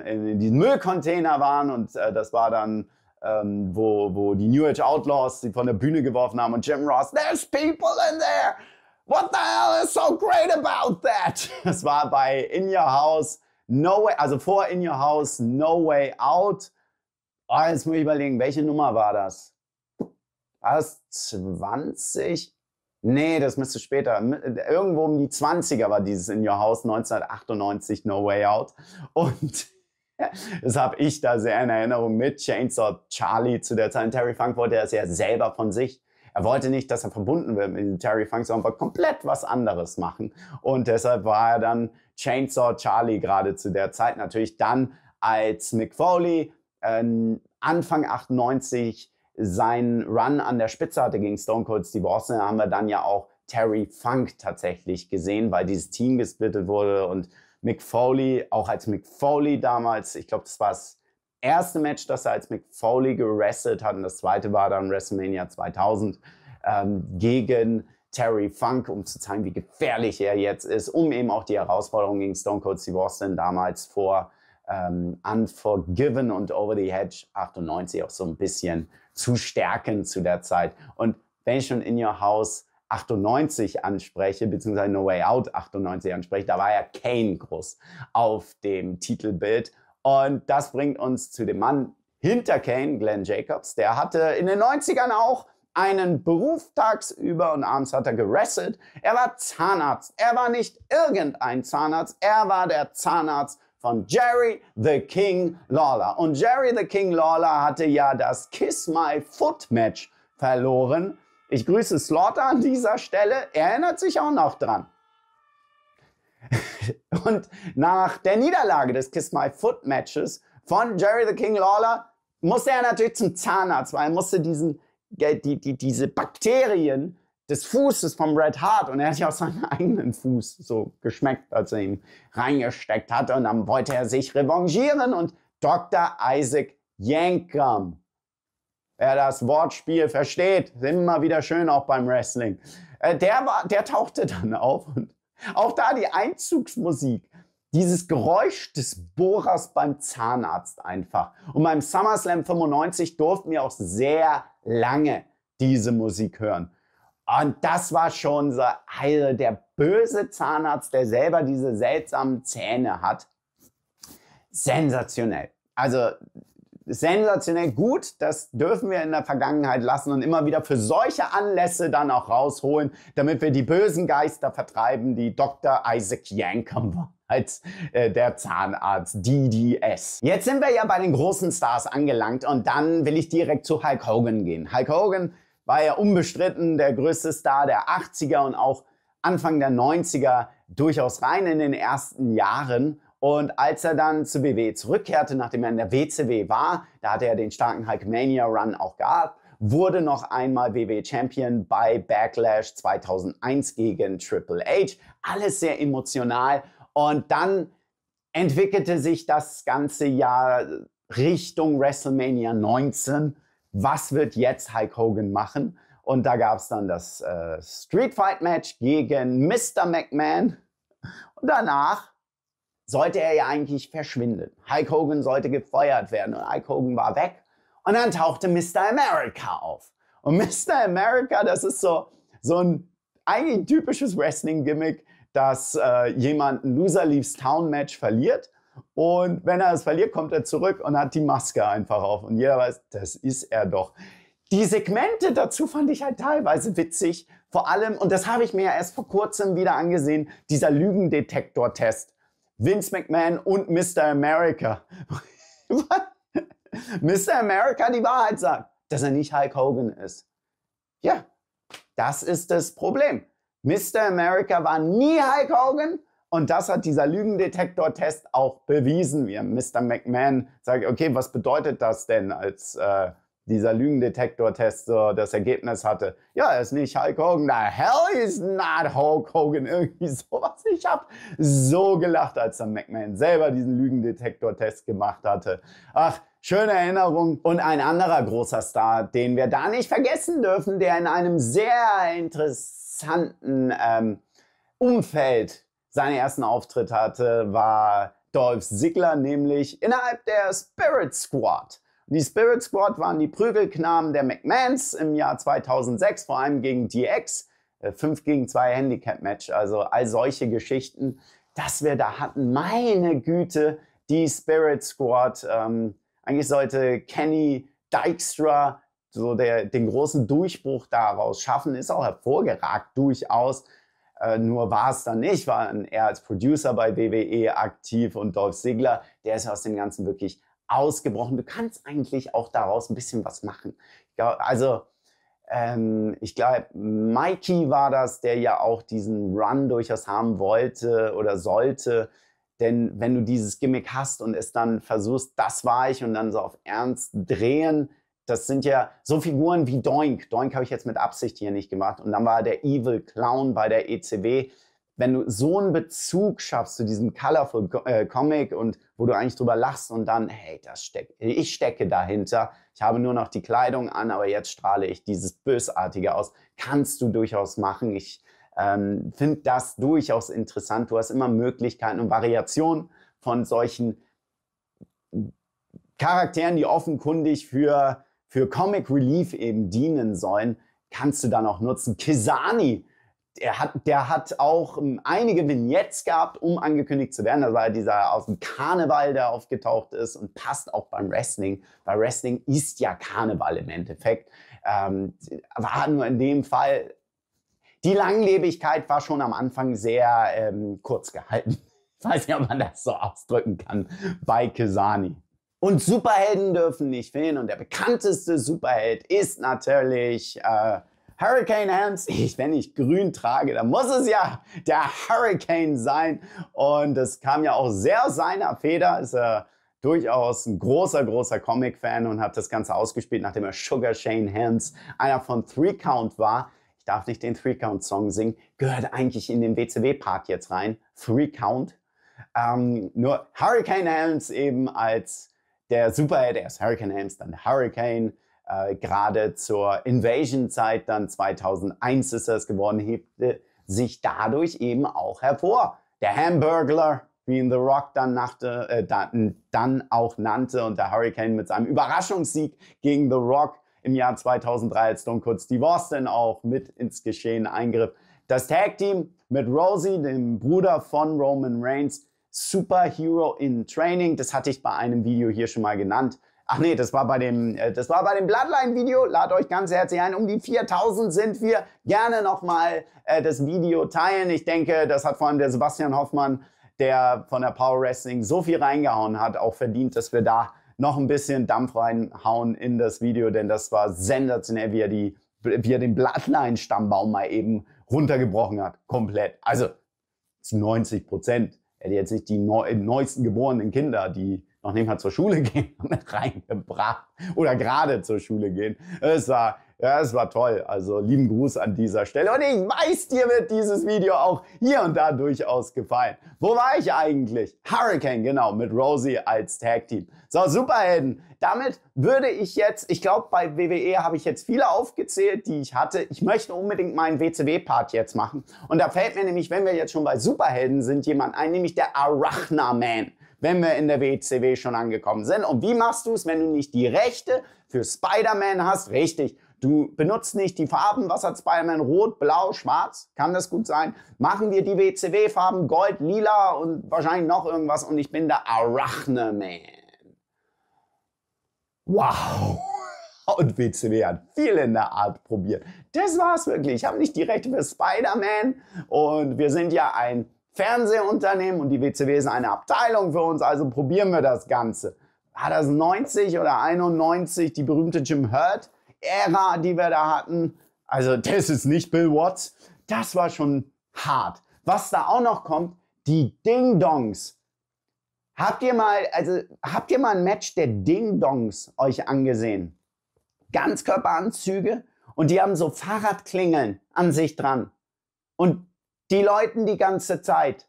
S1: Müllcontainer waren, und das war dann wo die New Age Outlaws sie von der Bühne geworfen haben, und Jim Ross, "There's people in there! What the hell is so great about that?" Das war bei In Your House, No Way, also vor In Your House, No Way Out. Oh, jetzt muss ich überlegen, welche Nummer war das? War das 20? Nee, das müsste später. Irgendwo um die 20er war dieses In Your House, 1998, No Way Out. Und das habe ich da sehr in Erinnerung mit Chainsaw Charlie zu der Zeit. Terry Funk wollte das ja selber von sich. Er wollte nicht, dass er verbunden wird mit Terry Funk, sondern wollte komplett was anderes machen. Und deshalb war er dann Chainsaw Charlie gerade zu der Zeit. Natürlich dann als Mick Foley Anfang 98 seinen Run an der Spitze hatte gegen Stone Cold Steve Austin, haben wir dann ja auch Terry Funk tatsächlich gesehen, weil dieses Team gesplittet wurde und Mick Foley, auch als Mick Foley damals, ich glaube, das war das erste Match, das er als Mick Foley gewrestelt hat, und das zweite war dann WrestleMania 2000 gegen Terry Funk, um zu zeigen, wie gefährlich er jetzt ist, um eben auch die Herausforderung gegen Stone Cold Steve Austin damals vor Unforgiven und Over the Edge 98 auch so ein bisschen zu stärken zu der Zeit. Und wenn ich schon In Your House 98 anspreche, beziehungsweise No Way Out 98 anspreche, da war ja Kane groß auf dem Titelbild. Und das bringt uns zu dem Mann hinter Kane, Glenn Jacobs. Der hatte in den 90ern auch einen Beruf tagsüber und abends hat er gewrestelt. Er war Zahnarzt. Er war nicht irgendein Zahnarzt. Er war der Zahnarzt von Jerry the King Lawler. Und Jerry the King Lawler hatte ja das Kiss My Foot Match verloren. Ich grüße Slaughter an dieser Stelle. Er erinnert sich auch noch dran. Und nach der Niederlage des Kiss My Foot Matches von Jerry the King Lawler musste er natürlich zum Zahnarzt, weil er musste diese Bakterien des Fußes vom Bret Hart, und er hat ja auch seinen eigenen Fuß so geschmeckt, als er ihn reingesteckt hatte, und dann wollte er sich revanchieren, und Dr. Isaac Yankem, wer das Wortspiel versteht, ist immer wieder schön auch beim Wrestling, der tauchte dann auf, und auch da die Einzugsmusik, dieses Geräusch des Bohrers beim Zahnarzt einfach. Und beim SummerSlam 95 durften wir auch sehr lange diese Musik hören. Und das war schon so, also der böse Zahnarzt, der selber diese seltsamen Zähne hat. Sensationell. Also sensationell gut, das dürfen wir in der Vergangenheit lassen und immer wieder für solche Anlässe dann auch rausholen, damit wir die bösen Geister vertreiben, die Dr. Isaac Yankem war als der Zahnarzt DDS. Jetzt sind wir ja bei den großen Stars angelangt, und dann will ich direkt zu Hulk Hogan gehen. Hulk Hogan war ja unbestritten der größte Star der 80er und auch Anfang der 90er durchaus rein in den ersten Jahren. Und als er dann zur WWE zurückkehrte, nachdem er in der WCW war, da hatte er den starken Hulkmania-Run auch gehabt, wurde noch einmal WWE-Champion bei Backlash 2001 gegen Triple H. Alles sehr emotional. Und dann entwickelte sich das ganze Jahr Richtung WrestleMania 19. Was wird jetzt Hulk Hogan machen? Und da gab es dann das Street Fight Match gegen Mr. McMahon. Und danach sollte er ja eigentlich verschwinden. Hulk Hogan sollte gefeuert werden, und Hulk Hogan war weg. Und dann tauchte Mr. America auf. Und Mr. America, das ist so ein eigentlich typisches Wrestling-Gimmick, dass jemand ein Loser Leaves Town Match verliert. Und wenn er es verliert, kommt er zurück und hat die Maske einfach auf. Und jeder weiß, das ist er doch. die Segmente dazu fand ich halt teilweise witzig. Vor allem, und das habe ich mir ja erst vor kurzem wieder angesehen, dieser Lügendetektor-Test. Vince McMahon und Mr. America. Mr. America die Wahrheit sagt, dass er nicht Hulk Hogan ist. Ja, das ist das Problem. Mr. America war nie Hulk Hogan und das hat dieser Lügendetektor-Test auch bewiesen. Wie Mr. McMahon sagt, okay, was bedeutet das denn, als dieser Lügendetektor-Test so das Ergebnis hatte? Ja, er ist nicht Hulk Hogan. The hell is not Hulk Hogan. Irgendwie sowas. Ich habe so gelacht, als dann McMahon selber diesen Lügendetektor-Test gemacht hatte. Ach, schöne Erinnerung. Und ein anderer großer Star, den wir da nicht vergessen dürfen, der in einem sehr interessanten Umfeld seinen ersten Auftritt hatte, war Dolph Ziggler, nämlich innerhalb der Spirit Squad. Die Spirit Squad waren die Prügelknaben der McMahons im Jahr 2006, vor allem gegen DX. 5 gegen 2 Handicap-Match, also all solche Geschichten, dass wir da hatten. Meine Güte, die Spirit Squad. Eigentlich sollte Kenny Dykstra so den großen Durchbruch daraus schaffen, ist auch hervorgeragt durchaus. Nur war es dann nicht, war er als Producer bei WWE aktiv und Dolph Ziggler, der ist aus dem Ganzen wirklich ausgebrochen. Du kannst eigentlich auch daraus ein bisschen was machen. Ich glaube, Mikey war das, der ja auch diesen Run durchaus haben wollte oder sollte. Denn wenn du dieses Gimmick hast und es dann versuchst, das war ich und dann so auf Ernst drehen, das sind ja so Figuren wie Doink. Doink habe ich jetzt mit Absicht hier nicht gemacht. Und dann war der Evil Clown bei der ECW. Wenn du so einen Bezug schaffst zu diesem Colorful Comic und wo du eigentlich drüber lachst und dann, hey, ich stecke dahinter, ich habe nur noch die Kleidung an, aber jetzt strahle ich dieses Bösartige aus, kannst du durchaus machen. Ich finde das durchaus interessant. Du hast immer Möglichkeiten und Variationen von solchen Charakteren, die offenkundig für Comic Relief eben dienen sollen, kannst du dann auch nutzen. Kizani, der hat auch einige Vignettes gehabt, um angekündigt zu werden. Das war dieser aus dem Karneval, der aufgetaucht ist und passt auch beim Wrestling. Weil Wrestling ist ja Karneval im Endeffekt. War nur in dem Fall, die Langlebigkeit war schon am Anfang sehr kurz gehalten. Ich weiß nicht, ob man das so ausdrücken kann bei Kizani. Und Superhelden dürfen nicht fehlen. Und der bekannteste Superheld ist natürlich Hurricane Hans. Wenn ich grün trage, dann muss es ja der Hurricane sein. Und das kam ja auch sehr aus seiner Feder. Ist er durchaus ein großer Comic-Fan und hat das Ganze ausgespielt, nachdem er Sugar Shane Hans einer von 3 Count war. Ich darf nicht den 3 Count Song singen. Gehört eigentlich in den WCW-Part jetzt rein. 3 Count. Nur Hurricane Hans eben als der Superheld, erst Hurricane Hans, dann Hurricane, gerade zur Invasion-Zeit, dann 2001 ist er es geworden, hebte sich dadurch eben auch hervor. Der Hamburglar, wie ihn The Rock dann auch nannte, und der Hurricane mit seinem Überraschungssieg gegen The Rock im Jahr 2003, als Stone Cold Steve Austin auch mit ins Geschehen eingriff. Das Tag-Team mit Rosie, dem Bruder von Roman Reigns, Superhero in Training, das hatte ich bei einem Video hier schon mal genannt. Ach nee, das war bei dem Bloodline-Video. Ladet euch ganz herzlich ein. Um die 4000 sind wir. Gerne nochmal das Video teilen. Ich denke, das hat vor allem der Sebastian Hoffmann, der von der Power Wrestling so viel reingehauen hat, auch verdient, dass wir da noch ein bisschen Dampf reinhauen in das Video, denn das war sensationell, wie er den Bloodline-Stammbaum mal eben runtergebrochen hat. Komplett. Also zu 90%. Er hätte jetzt nicht die neuesten geborenen Kinder, die noch nicht mal zur Schule gehen, mit reingebracht oder gerade zur Schule gehen. Es war toll. Also lieben Gruß an dieser Stelle. Und ich weiß, dir wird dieses Video auch hier und da durchaus gefallen. Wo war ich eigentlich? Hurricane, genau, mit Rosie als Tag-Team. So, Superhelden. Damit würde ich jetzt, ich glaube, bei WWE habe ich jetzt viele aufgezählt, die ich hatte. Ich möchte unbedingt meinen WCW-Part jetzt machen. Und da fällt mir nämlich, wenn wir jetzt schon bei Superhelden sind, jemand ein, nämlich der Arachna-Man, wenn wir in der WCW schon angekommen sind. Und wie machst du es, wenn du nicht die Rechte für Spider-Man hast? Richtig, du benutzt nicht die Farben. Was hat Spider-Man? Rot, Blau, Schwarz? Kann das gut sein? Machen wir die WCW-Farben Gold, Lila und wahrscheinlich noch irgendwas. Und ich bin der Arachna-Man. Wow. Und WCW hat viel in der Art probiert. Das war's wirklich. Ich habe nicht die Rechte für Spider-Man und wir sind ja ein Fernsehunternehmen und die WCW ist eine Abteilung für uns, also probieren wir das Ganze. War das 90 oder 91, die berühmte Jim Hurt-Ära, die wir da hatten? Also das ist nicht Bill Watts. Das war schon hart. Was da auch noch kommt, die Ding-Dongs. Habt ihr mal ein Match der Ding-Dongs euch angesehen? Ganzkörperanzüge und die haben so Fahrradklingeln an sich dran. Und die läuten die ganze Zeit.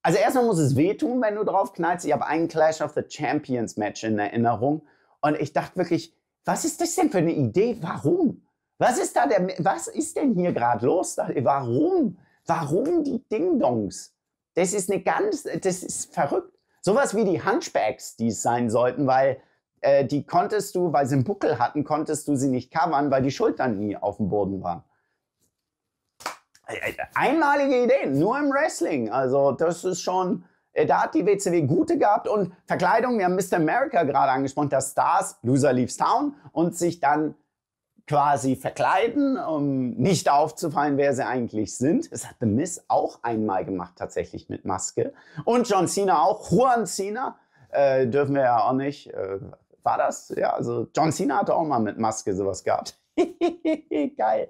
S1: Also erstmal muss es wehtun, wenn du drauf knallst. Ich habe ein Clash of the Champions Match in Erinnerung und ich dachte wirklich, was ist das denn für eine Idee? Warum? Was ist denn hier gerade los? Warum? Warum die Ding-Dongs? Das ist verrückt. Sowas wie die Hunchbacks, die es sein sollten, weil die konntest du, weil sie einen Buckel hatten, konntest du sie nicht covern, weil die Schultern nie auf dem Boden waren. Einmalige Ideen, nur im Wrestling. Also das ist schon, da hat die WCW gute gehabt und Verkleidung, wir haben Mr. America gerade angesprochen, dass Stars, Loser Leaves Town und sich dann quasi verkleiden, um nicht aufzufallen, wer sie eigentlich sind. Das hat The Miz auch einmal gemacht, tatsächlich mit Maske. Und John Cena auch. Juan Cena dürfen wir ja auch nicht. War das? Ja, also John Cena hatte auch mal mit Maske sowas gehabt. Geil.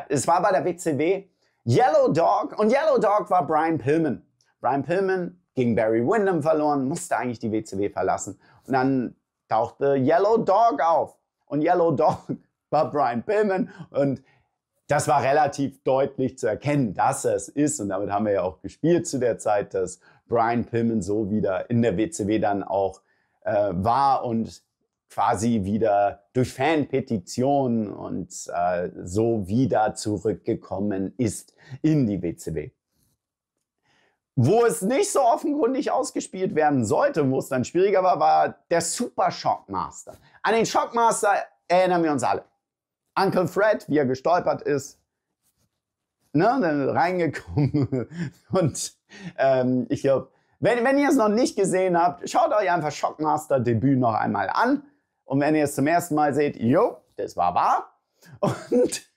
S1: Es war bei der WCW Yellow Dog und Yellow Dog war Brian Pillman. Brian Pillman gegen Barry Windham verloren, musste eigentlich die WCW verlassen. Und dann tauchte Yellow Dog auf. Und Yellow Dog war Brian Pillman und das war relativ deutlich zu erkennen, dass es ist. Und damit haben wir ja auch gespielt zu der Zeit, dass Brian Pillman so wieder in der WCW dann auch war und quasi wieder durch Fanpetitionen und so wieder zurückgekommen ist in die WCW. Wo es nicht so offenkundig ausgespielt werden sollte, wo es dann schwieriger war, war der Super Shockmaster. An den Shockmaster erinnern wir uns alle. Uncle Fred, wie er gestolpert ist, ne, dann reingekommen. Und ich glaube, wenn ihr es noch nicht gesehen habt, schaut euch einfach Shockmaster-Debüt noch einmal an. Und wenn ihr es zum ersten Mal seht, jo, das war wahr. Und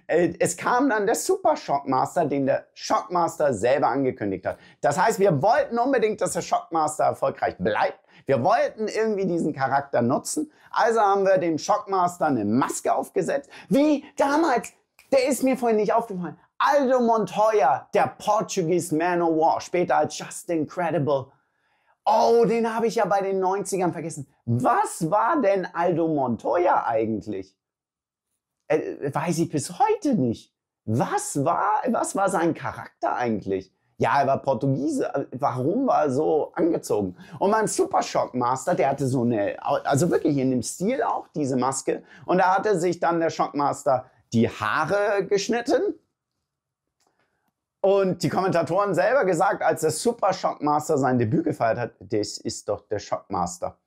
S1: es kam dann der Super Shockmaster, den der Shockmaster selber angekündigt hat. Das heißt, wir wollten unbedingt, dass der Shockmaster erfolgreich bleibt. Wir wollten irgendwie diesen Charakter nutzen. Also haben wir dem Shockmaster eine Maske aufgesetzt. Wie damals, der ist mir vorhin nicht aufgefallen. Aldo Montoya, der Portuguese Man of War, später als Just Incredible. Oh, den habe ich ja bei den 90ern vergessen. Was war denn Aldo Montoya eigentlich? Weiß ich bis heute nicht. Was war sein Charakter eigentlich? Ja, er war Portugiese. Warum war er so angezogen? Und beim Super Shockmaster, der hatte so eine, also wirklich in dem Stil auch, diese Maske. Und da hatte sich dann der Shockmaster die Haare geschnitten. Und die Kommentatoren selber gesagt, als der Super Shockmaster sein Debüt gefeiert hat, das ist doch der Shockmaster.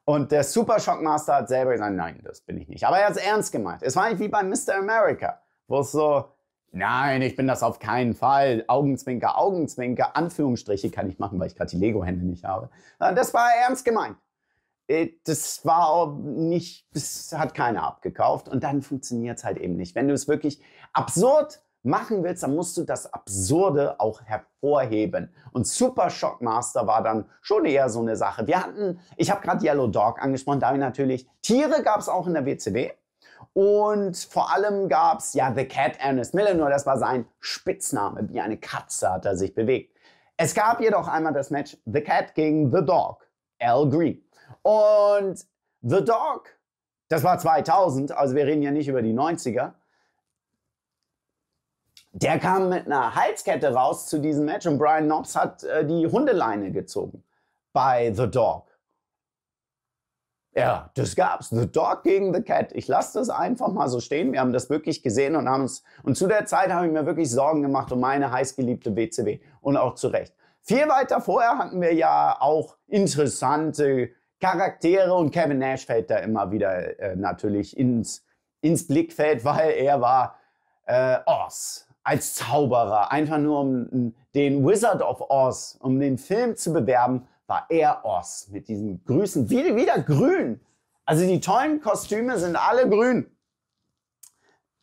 S1: Und der Super Shockmaster hat selber gesagt, nein, das bin ich nicht. Aber er hat es ernst gemeint. Es war nicht wie bei Mr. America, wo es so, nein, ich bin das auf keinen Fall. Augenzwinker, Augenzwinker, Anführungsstriche kann ich machen, weil ich gerade die Lego-Hände nicht habe. Das war ernst gemeint. Das war auch nicht, das hat keiner abgekauft. Und dann funktioniert es halt eben nicht. Wenn du es wirklich absurd machen willst, dann musst du das Absurde auch hervorheben. Und Super Shockmaster war dann schon eher so eine Sache. Ich habe gerade Yellow Dog angesprochen, da habe ich natürlich, Tiere gab es auch in der WCW. Und vor allem gab es ja The Cat, Ernest Miller, nur das war sein Spitzname. Wie eine Katze hat er sich bewegt. Es gab jedoch einmal das Match The Cat gegen The Dog, Al Green. Und The Dog, das war 2000, also wir reden ja nicht über die 90er. Der kam mit einer Halskette raus zu diesem Match und Brian Knobbs hat die Hundeleine gezogen bei The Dog. Ja, das gab's. The Dog gegen The Cat. Ich lasse das einfach mal so stehen. Wir haben das wirklich gesehen und zu der Zeit habe ich mir wirklich Sorgen gemacht um meine heißgeliebte WCW. Und auch zu Recht. Viel weiter vorher hatten wir ja auch interessante Charaktere und Kevin Nash fällt da immer wieder natürlich ins Blickfeld, weil er war Oz. Als Zauberer, einfach nur um den Wizard of Oz, um den Film zu bewerben, war er Oz mit diesen Grüßen, wieder grün. Also die tollen Kostüme sind alle grün.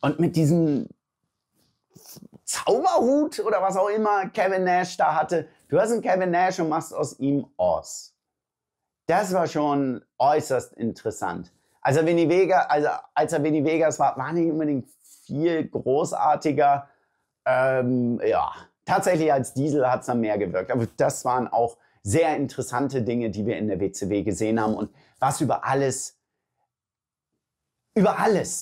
S1: Und mit diesem Zauberhut oder was auch immer Kevin Nash da hatte. Du hast einen Kevin Nash und machst aus ihm Oz. Das war schon äußerst interessant. Als er Vinny Vegas war, war nicht unbedingt viel großartiger. Ja, tatsächlich als Diesel hat es dann mehr gewirkt. Aber das waren auch sehr interessante Dinge, die wir in der WCW gesehen haben. Und was über alles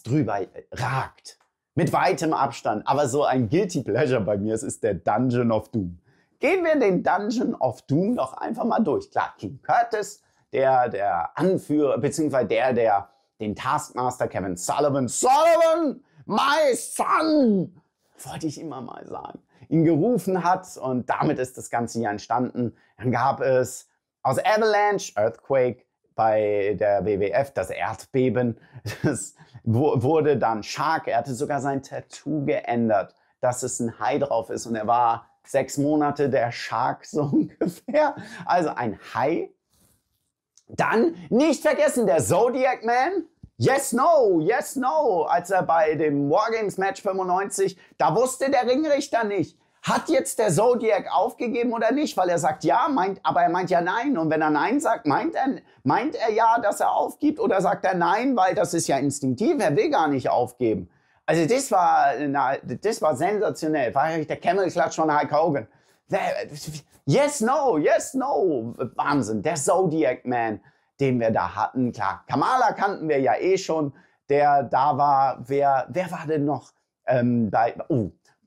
S1: drüber ragt. Mit weitem Abstand. Aber so ein Guilty Pleasure bei mir ist der Dungeon of Doom. Gehen wir den Dungeon of Doom doch einfach mal durch. Klar, King Curtis, der Anführer, beziehungsweise der den Taskmaster Kevin Sullivan, my son, wollte ich immer mal sagen, ihn gerufen hat. Und damit ist das Ganze hier entstanden. Dann gab es aus Avalanche, Earthquake, bei der WWF, das Erdbeben, das wurde dann Shark. Er hatte sogar sein Tattoo geändert, dass es ein Hai drauf ist. Und er war 6 Monate der Shark so ungefähr. Also ein Hai. Dann nicht vergessen der Zodiac Man. Yes, no, yes, no. Als er bei dem Wargames Match 95, da wusste der Ringrichter nicht. Hat jetzt der Zodiac aufgegeben oder nicht? Weil er sagt ja, aber er meint ja nein. Und wenn er nein sagt, meint er ja, dass er aufgibt? Oder sagt er nein, weil das ist ja instinktiv, er will gar nicht aufgeben. Also das war sensationell. War eigentlich der Camel-Klatsch von Hulk Hogan. Yes, no, yes, no. Wahnsinn. Der Zodiac Man, den wir da hatten. Klar, Kamala kannten wir ja eh schon. Der da war, wer war denn noch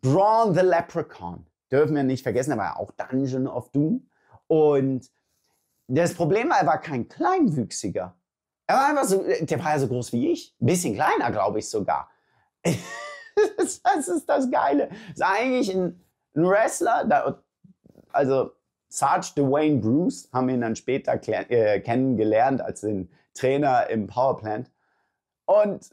S1: Braun the Leprechaun, dürfen wir nicht vergessen, er war ja auch Dungeon of Doom. Und das Problem war, er war kein Kleinwüchsiger. Er war einfach so, der war ja so groß wie ich. Ein bisschen kleiner, glaube ich sogar. Das ist das Geile. Das ist eigentlich ein Wrestler, also Sarge Dwayne Bruce haben wir ihn dann später kennengelernt als den Trainer im Powerplant. Und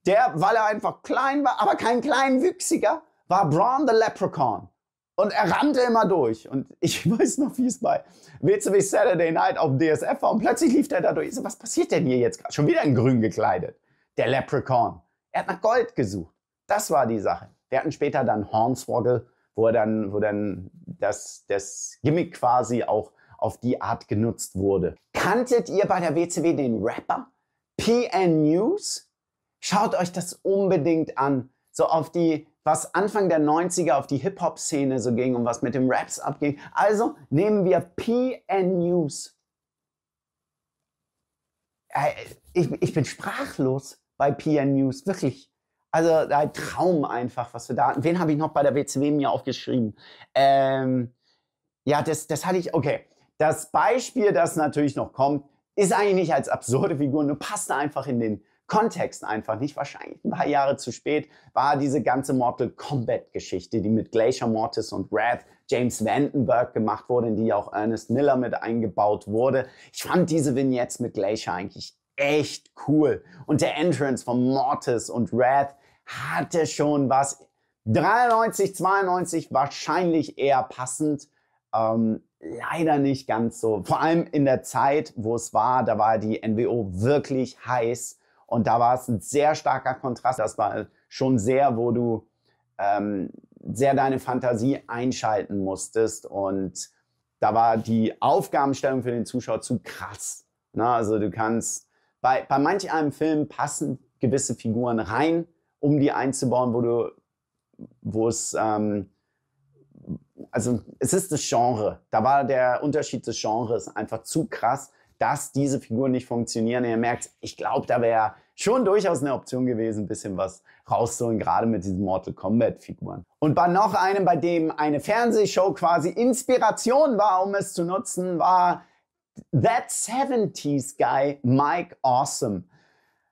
S1: weil er einfach klein war, aber kein Kleinwüchsiger, war Braun the Leprechaun. Und er rannte immer durch. Und ich weiß noch, wie es bei WCW Saturday Night auf DSF war. Und plötzlich lief er da durch. Ich so, was passiert denn hier jetzt gerade? Schon wieder in grün gekleidet. Der Leprechaun. Er hat nach Gold gesucht. Das war die Sache. Wir hatten später dann Hornswoggle, wo dann das Gimmick quasi auch auf die Art genutzt wurde. Kanntet ihr bei der WCW den Rapper PN News? Schaut euch das unbedingt an. So auf was Anfang der 90er auf die Hip-Hop-Szene so ging und was mit dem Raps abging. Also nehmen wir PN News. Ich bin sprachlos bei PN News, wirklich. Also ein Traum einfach, was wir da hatten. Wen habe ich noch bei der WCW mir aufgeschrieben? Ja, das hatte ich, okay. Das Beispiel, das natürlich noch kommt, ist eigentlich nicht als absurde Figur, nur passt einfach in den Kontext einfach nicht. Wahrscheinlich ein paar Jahre zu spät war diese ganze Mortal Kombat Geschichte, die mit Glacier Mortis und Wrath, James Vandenberg gemacht wurde, in die auch Ernest Miller mit eingebaut wurde. Ich fand diese Vignettes mit Glacier eigentlich echt cool. Und der Entrance von Mortis und Wrath hatte schon was. 93, 92 wahrscheinlich eher passend. Leider nicht ganz so. Vor allem in der Zeit, wo es war, da war die NWO wirklich heiß. Und da war es ein sehr starker Kontrast. Das war schon sehr, wo du sehr deine Fantasie einschalten musstest. Und da war die Aufgabenstellung für den Zuschauer zu krass. Na, also du kannst, bei manch einem Film passen gewisse Figuren rein, um die einzubauen, also es ist das Genre. Da war der Unterschied des Genres einfach zu krass, dass diese Figuren nicht funktionieren. Und ihr merkt, ich glaube, da wäre schon durchaus eine Option gewesen, ein bisschen was rauszuholen, gerade mit diesen Mortal Kombat Figuren. Und bei noch einem, bei dem eine Fernsehshow quasi Inspiration war, um es zu nutzen, war That 70s Guy Mike Awesome.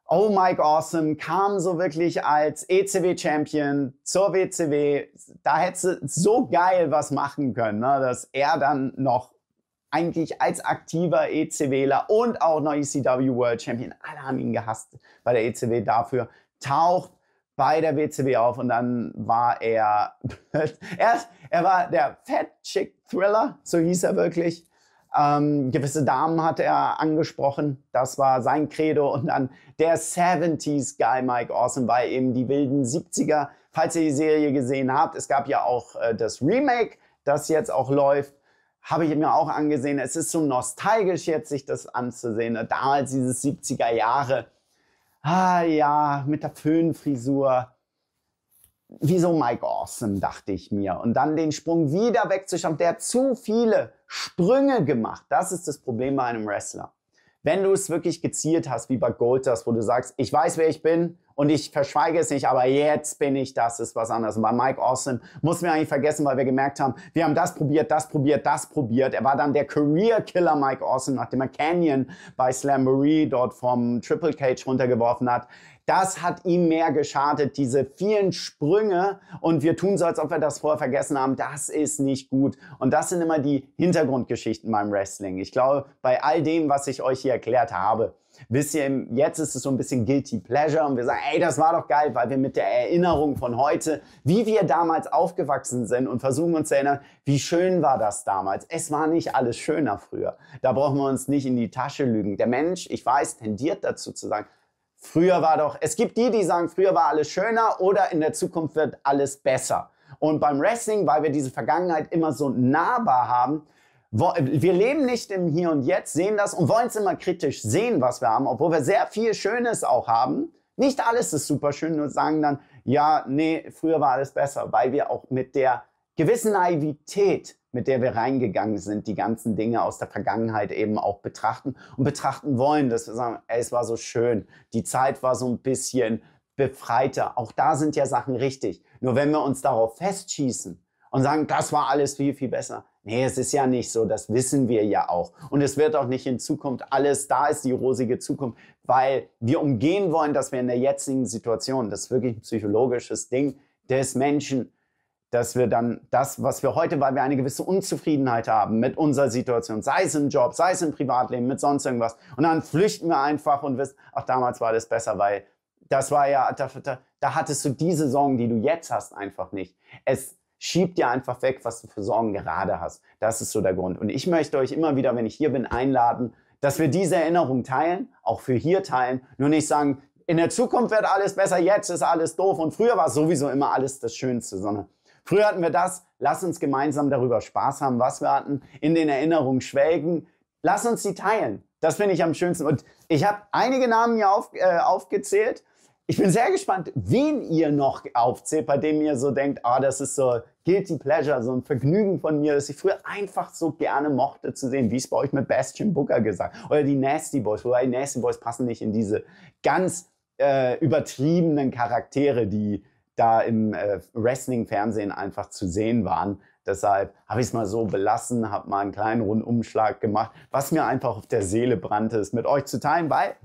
S1: Oh, Mike Awesome kam so wirklich als ECW-Champion zur WCW. Da hätte so geil was machen können, ne? Dass er dann noch eigentlich als aktiver ECWler und auch noch ECW World Champion, alle haben ihn gehasst bei der ECW dafür, taucht bei der WCW auf und dann war er war der Fat Chick Thriller, so hieß er wirklich. Gewisse Damen hat er angesprochen, das war sein Credo. Und dann der 70s Guy Mike Awesome war eben die wilden 70er. Falls ihr die Serie gesehen habt, es gab ja auch das Remake, das jetzt auch läuft, habe ich mir auch angesehen. Es ist so nostalgisch jetzt, sich das anzusehen. Damals dieses 70er Jahre, ah ja, mit der Föhnfrisur. Wieso Mike Awesome, dachte ich mir. Und dann den Sprung wieder wegzuschauen. Der hat zu viele Sprünge gemacht. Das ist das Problem bei einem Wrestler. Wenn du es wirklich gezielt hast, wie bei Goldust, wo du sagst, ich weiß, wer ich bin und ich verschweige es nicht, aber jetzt bin ich das, ist was anderes. Und bei Mike Awesome mussten wir eigentlich vergessen, weil wir gemerkt haben, wir haben das probiert, das probiert, das probiert. Er war dann der Career-Killer Mike Awesome, nachdem er Canyon bei Slamboree dort vom Triple Cage runtergeworfen hat. Das hat ihm mehr geschadet, diese vielen Sprünge. Und wir tun so, als ob wir das vorher vergessen haben. Das ist nicht gut. Und das sind immer die Hintergrundgeschichten beim Wrestling. Ich glaube, bei all dem, was ich euch hier erklärt habe, wisst ihr, jetzt ist es so ein bisschen Guilty Pleasure. Und wir sagen, ey, das war doch geil, weil wir mit der Erinnerung von heute, wie wir damals aufgewachsen sind und versuchen uns zu erinnern, wie schön war das damals. Es war nicht alles schöner früher. Da brauchen wir uns nicht in die Tasche lügen. Der Mensch, ich weiß, tendiert dazu zu sagen, früher war doch, es gibt die, die sagen, früher war alles schöner oder in der Zukunft wird alles besser. Und beim Wrestling, weil wir diese Vergangenheit immer so nahbar haben, wir leben nicht im Hier und Jetzt, sehen das und wollen es immer kritisch sehen, was wir haben, obwohl wir sehr viel Schönes auch haben. Nicht alles ist super schön und sagen dann, ja, nee, früher war alles besser, weil wir auch mit der gewissen Naivität, mit der wir reingegangen sind, die ganzen Dinge aus der Vergangenheit eben auch betrachten und betrachten wollen, dass wir sagen, ey, es war so schön, die Zeit war so ein bisschen befreiter. Auch da sind ja Sachen richtig. Nur wenn wir uns darauf festschießen und sagen, das war alles viel, viel besser. Nee, es ist ja nicht so, das wissen wir ja auch. Und es wird auch nicht in Zukunft alles, da ist die rosige Zukunft, weil wir umgehen wollen, dass wir in der jetzigen Situation, das ist wirklich ein psychologisches Ding des Menschen, dass wir dann das, was wir heute, weil wir eine gewisse Unzufriedenheit haben mit unserer Situation, sei es im Job, sei es im Privatleben, mit sonst irgendwas. Und dann flüchten wir einfach und wissen, ach, damals war das besser, weil das war ja, da hattest du diese Sorgen, die du jetzt hast, einfach nicht. Es schiebt dir einfach weg, was du für Sorgen gerade hast. Das ist so der Grund. Und ich möchte euch immer wieder, wenn ich hier bin, einladen, dass wir diese Erinnerung teilen, auch für hier teilen, nur nicht sagen, in der Zukunft wird alles besser, jetzt ist alles doof und früher war sowieso immer alles das Schönste, sondern früher hatten wir das, lass uns gemeinsam darüber Spaß haben, was wir hatten, in den Erinnerungen schwelgen. Lass uns die teilen. Das finde ich am schönsten. Und ich habe einige Namen hier aufgezählt. Ich bin sehr gespannt, wen ihr noch aufzählt, bei dem ihr so denkt, ah, das ist so Guilty Pleasure, so ein Vergnügen von mir, das ich früher einfach so gerne mochte zu sehen, wie es bei euch mit Bastion Booker gesagt. Oder die Nasty Boys, wobei die Nasty Boys passen nicht in diese ganz übertriebenen Charaktere, die da im Wrestling-Fernsehen einfach zu sehen waren. Deshalb habe ich es mal so belassen, habe mal einen kleinen Rundumschlag gemacht, was mir einfach auf der Seele brannte, ist mit euch zu teilen, weil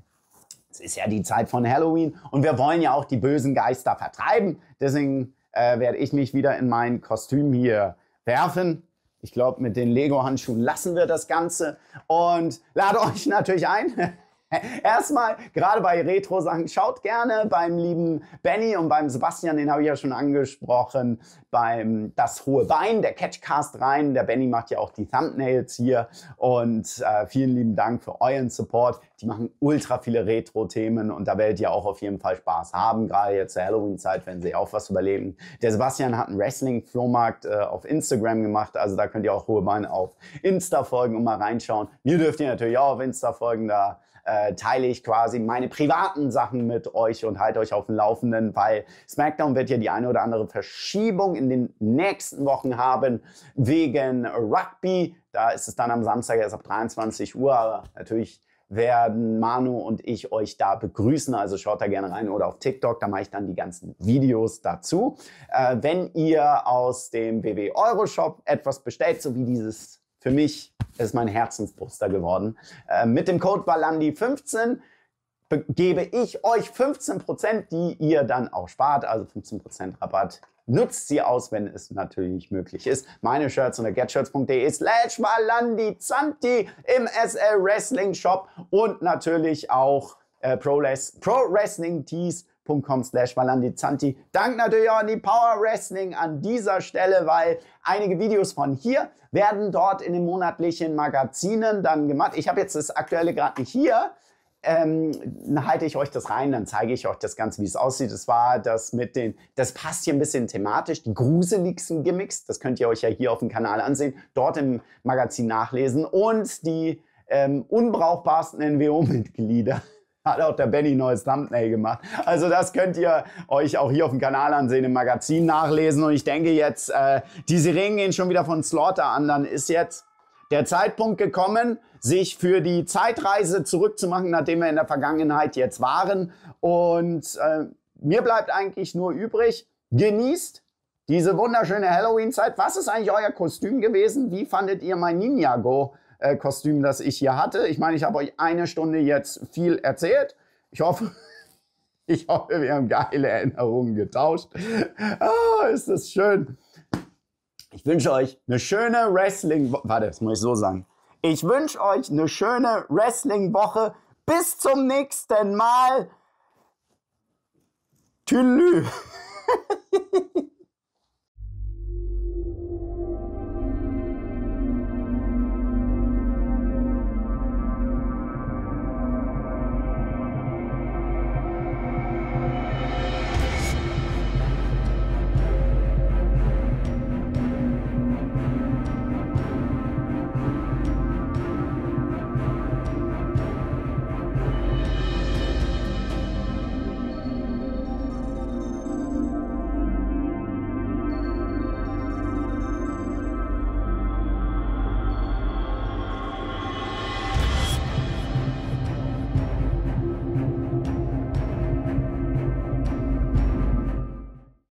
S1: es ist ja die Zeit von Halloween und wir wollen ja auch die bösen Geister vertreiben. Deswegen werde ich mich wieder in mein Kostüm hier werfen. Ich glaube, mit den Lego-Handschuhen lassen wir das Ganze und lade euch natürlich ein. Erstmal, gerade bei Retro-Sachen, schaut gerne beim lieben Benny und beim Sebastian, den habe ich ja schon angesprochen, beim Das Hohe Bein, der Catchcast rein. Der Benny macht ja auch die Thumbnails hier und vielen lieben Dank für euren Support. Die machen ultra viele Retro-Themen und da werdet ihr auch auf jeden Fall Spaß haben, gerade jetzt zur Halloween-Zeit, wenn sie auch was überleben. Der Sebastian hat einen Wrestling-Flohmarkt auf Instagram gemacht, also da könnt ihr auch Hohe Bein auf Insta folgen und mal reinschauen. Mir dürft ihr natürlich auch auf Insta folgen, da teile ich quasi meine privaten Sachen mit euch und halte euch auf dem Laufenden, weil SmackDown wird ja die eine oder andere Verschiebung in den nächsten Wochen haben wegen Rugby. Da ist es dann am Samstag erst ab 23 Uhr, aber natürlich werden Manu und ich euch da begrüßen, also schaut da gerne rein oder auf TikTok, da mache ich dann die ganzen Videos dazu. Wenn ihr aus dem WW Euroshop etwas bestellt, so wie dieses, für mich ist mein Herzensposter geworden, mit dem Code BALANDI15 gebe ich euch 15%, die ihr dann auch spart, also 15% Rabatt. Nutzt sie aus, wenn es natürlich möglich ist. Meine Shirts unter getshirts.de/BalandiZanti im SL Wrestling Shop und natürlich auch Pro Wrestling Tees youtube.com/valandizanti. Dank natürlich auch an die Power Wrestling an dieser Stelle, weil einige Videos von hier werden dort in den monatlichen Magazinen dann gemacht. Ich habe jetzt das aktuelle gerade nicht hier. Dann halte ich euch das rein, dann zeige ich euch das Ganze, wie es aussieht. Das war das mit den, das passt hier ein bisschen thematisch, die gruseligsten Gimmicks, das könnt ihr euch ja hier auf dem Kanal ansehen, dort im Magazin nachlesen und die unbrauchbarsten NWO-Mitglieder. Hat auch der Benny neues Thumbnail gemacht. Also das könnt ihr euch auch hier auf dem Kanal ansehen, im Magazin nachlesen. Und ich denke jetzt, die Sirenen gehen schon wieder von Slaughter an, dann ist jetzt der Zeitpunkt gekommen, sich für die Zeitreise zurückzumachen, nachdem wir in der Vergangenheit jetzt waren. Und mir bleibt eigentlich nur übrig, genießt diese wunderschöne Halloween-Zeit. Was ist eigentlich euer Kostüm gewesen? Wie fandet ihr mein Ninjago-Kostüm, das ich hier hatte? Ich meine, ich habe euch eine Stunde jetzt viel erzählt. Ich hoffe, wir haben geile Erinnerungen getauscht. Ah, ist das schön. Ich wünsche euch eine schöne Wrestling-Woche. Warte, das muss ich so sagen. Ich wünsche euch eine schöne Wrestling-Woche. Bis zum nächsten Mal. Tschüss.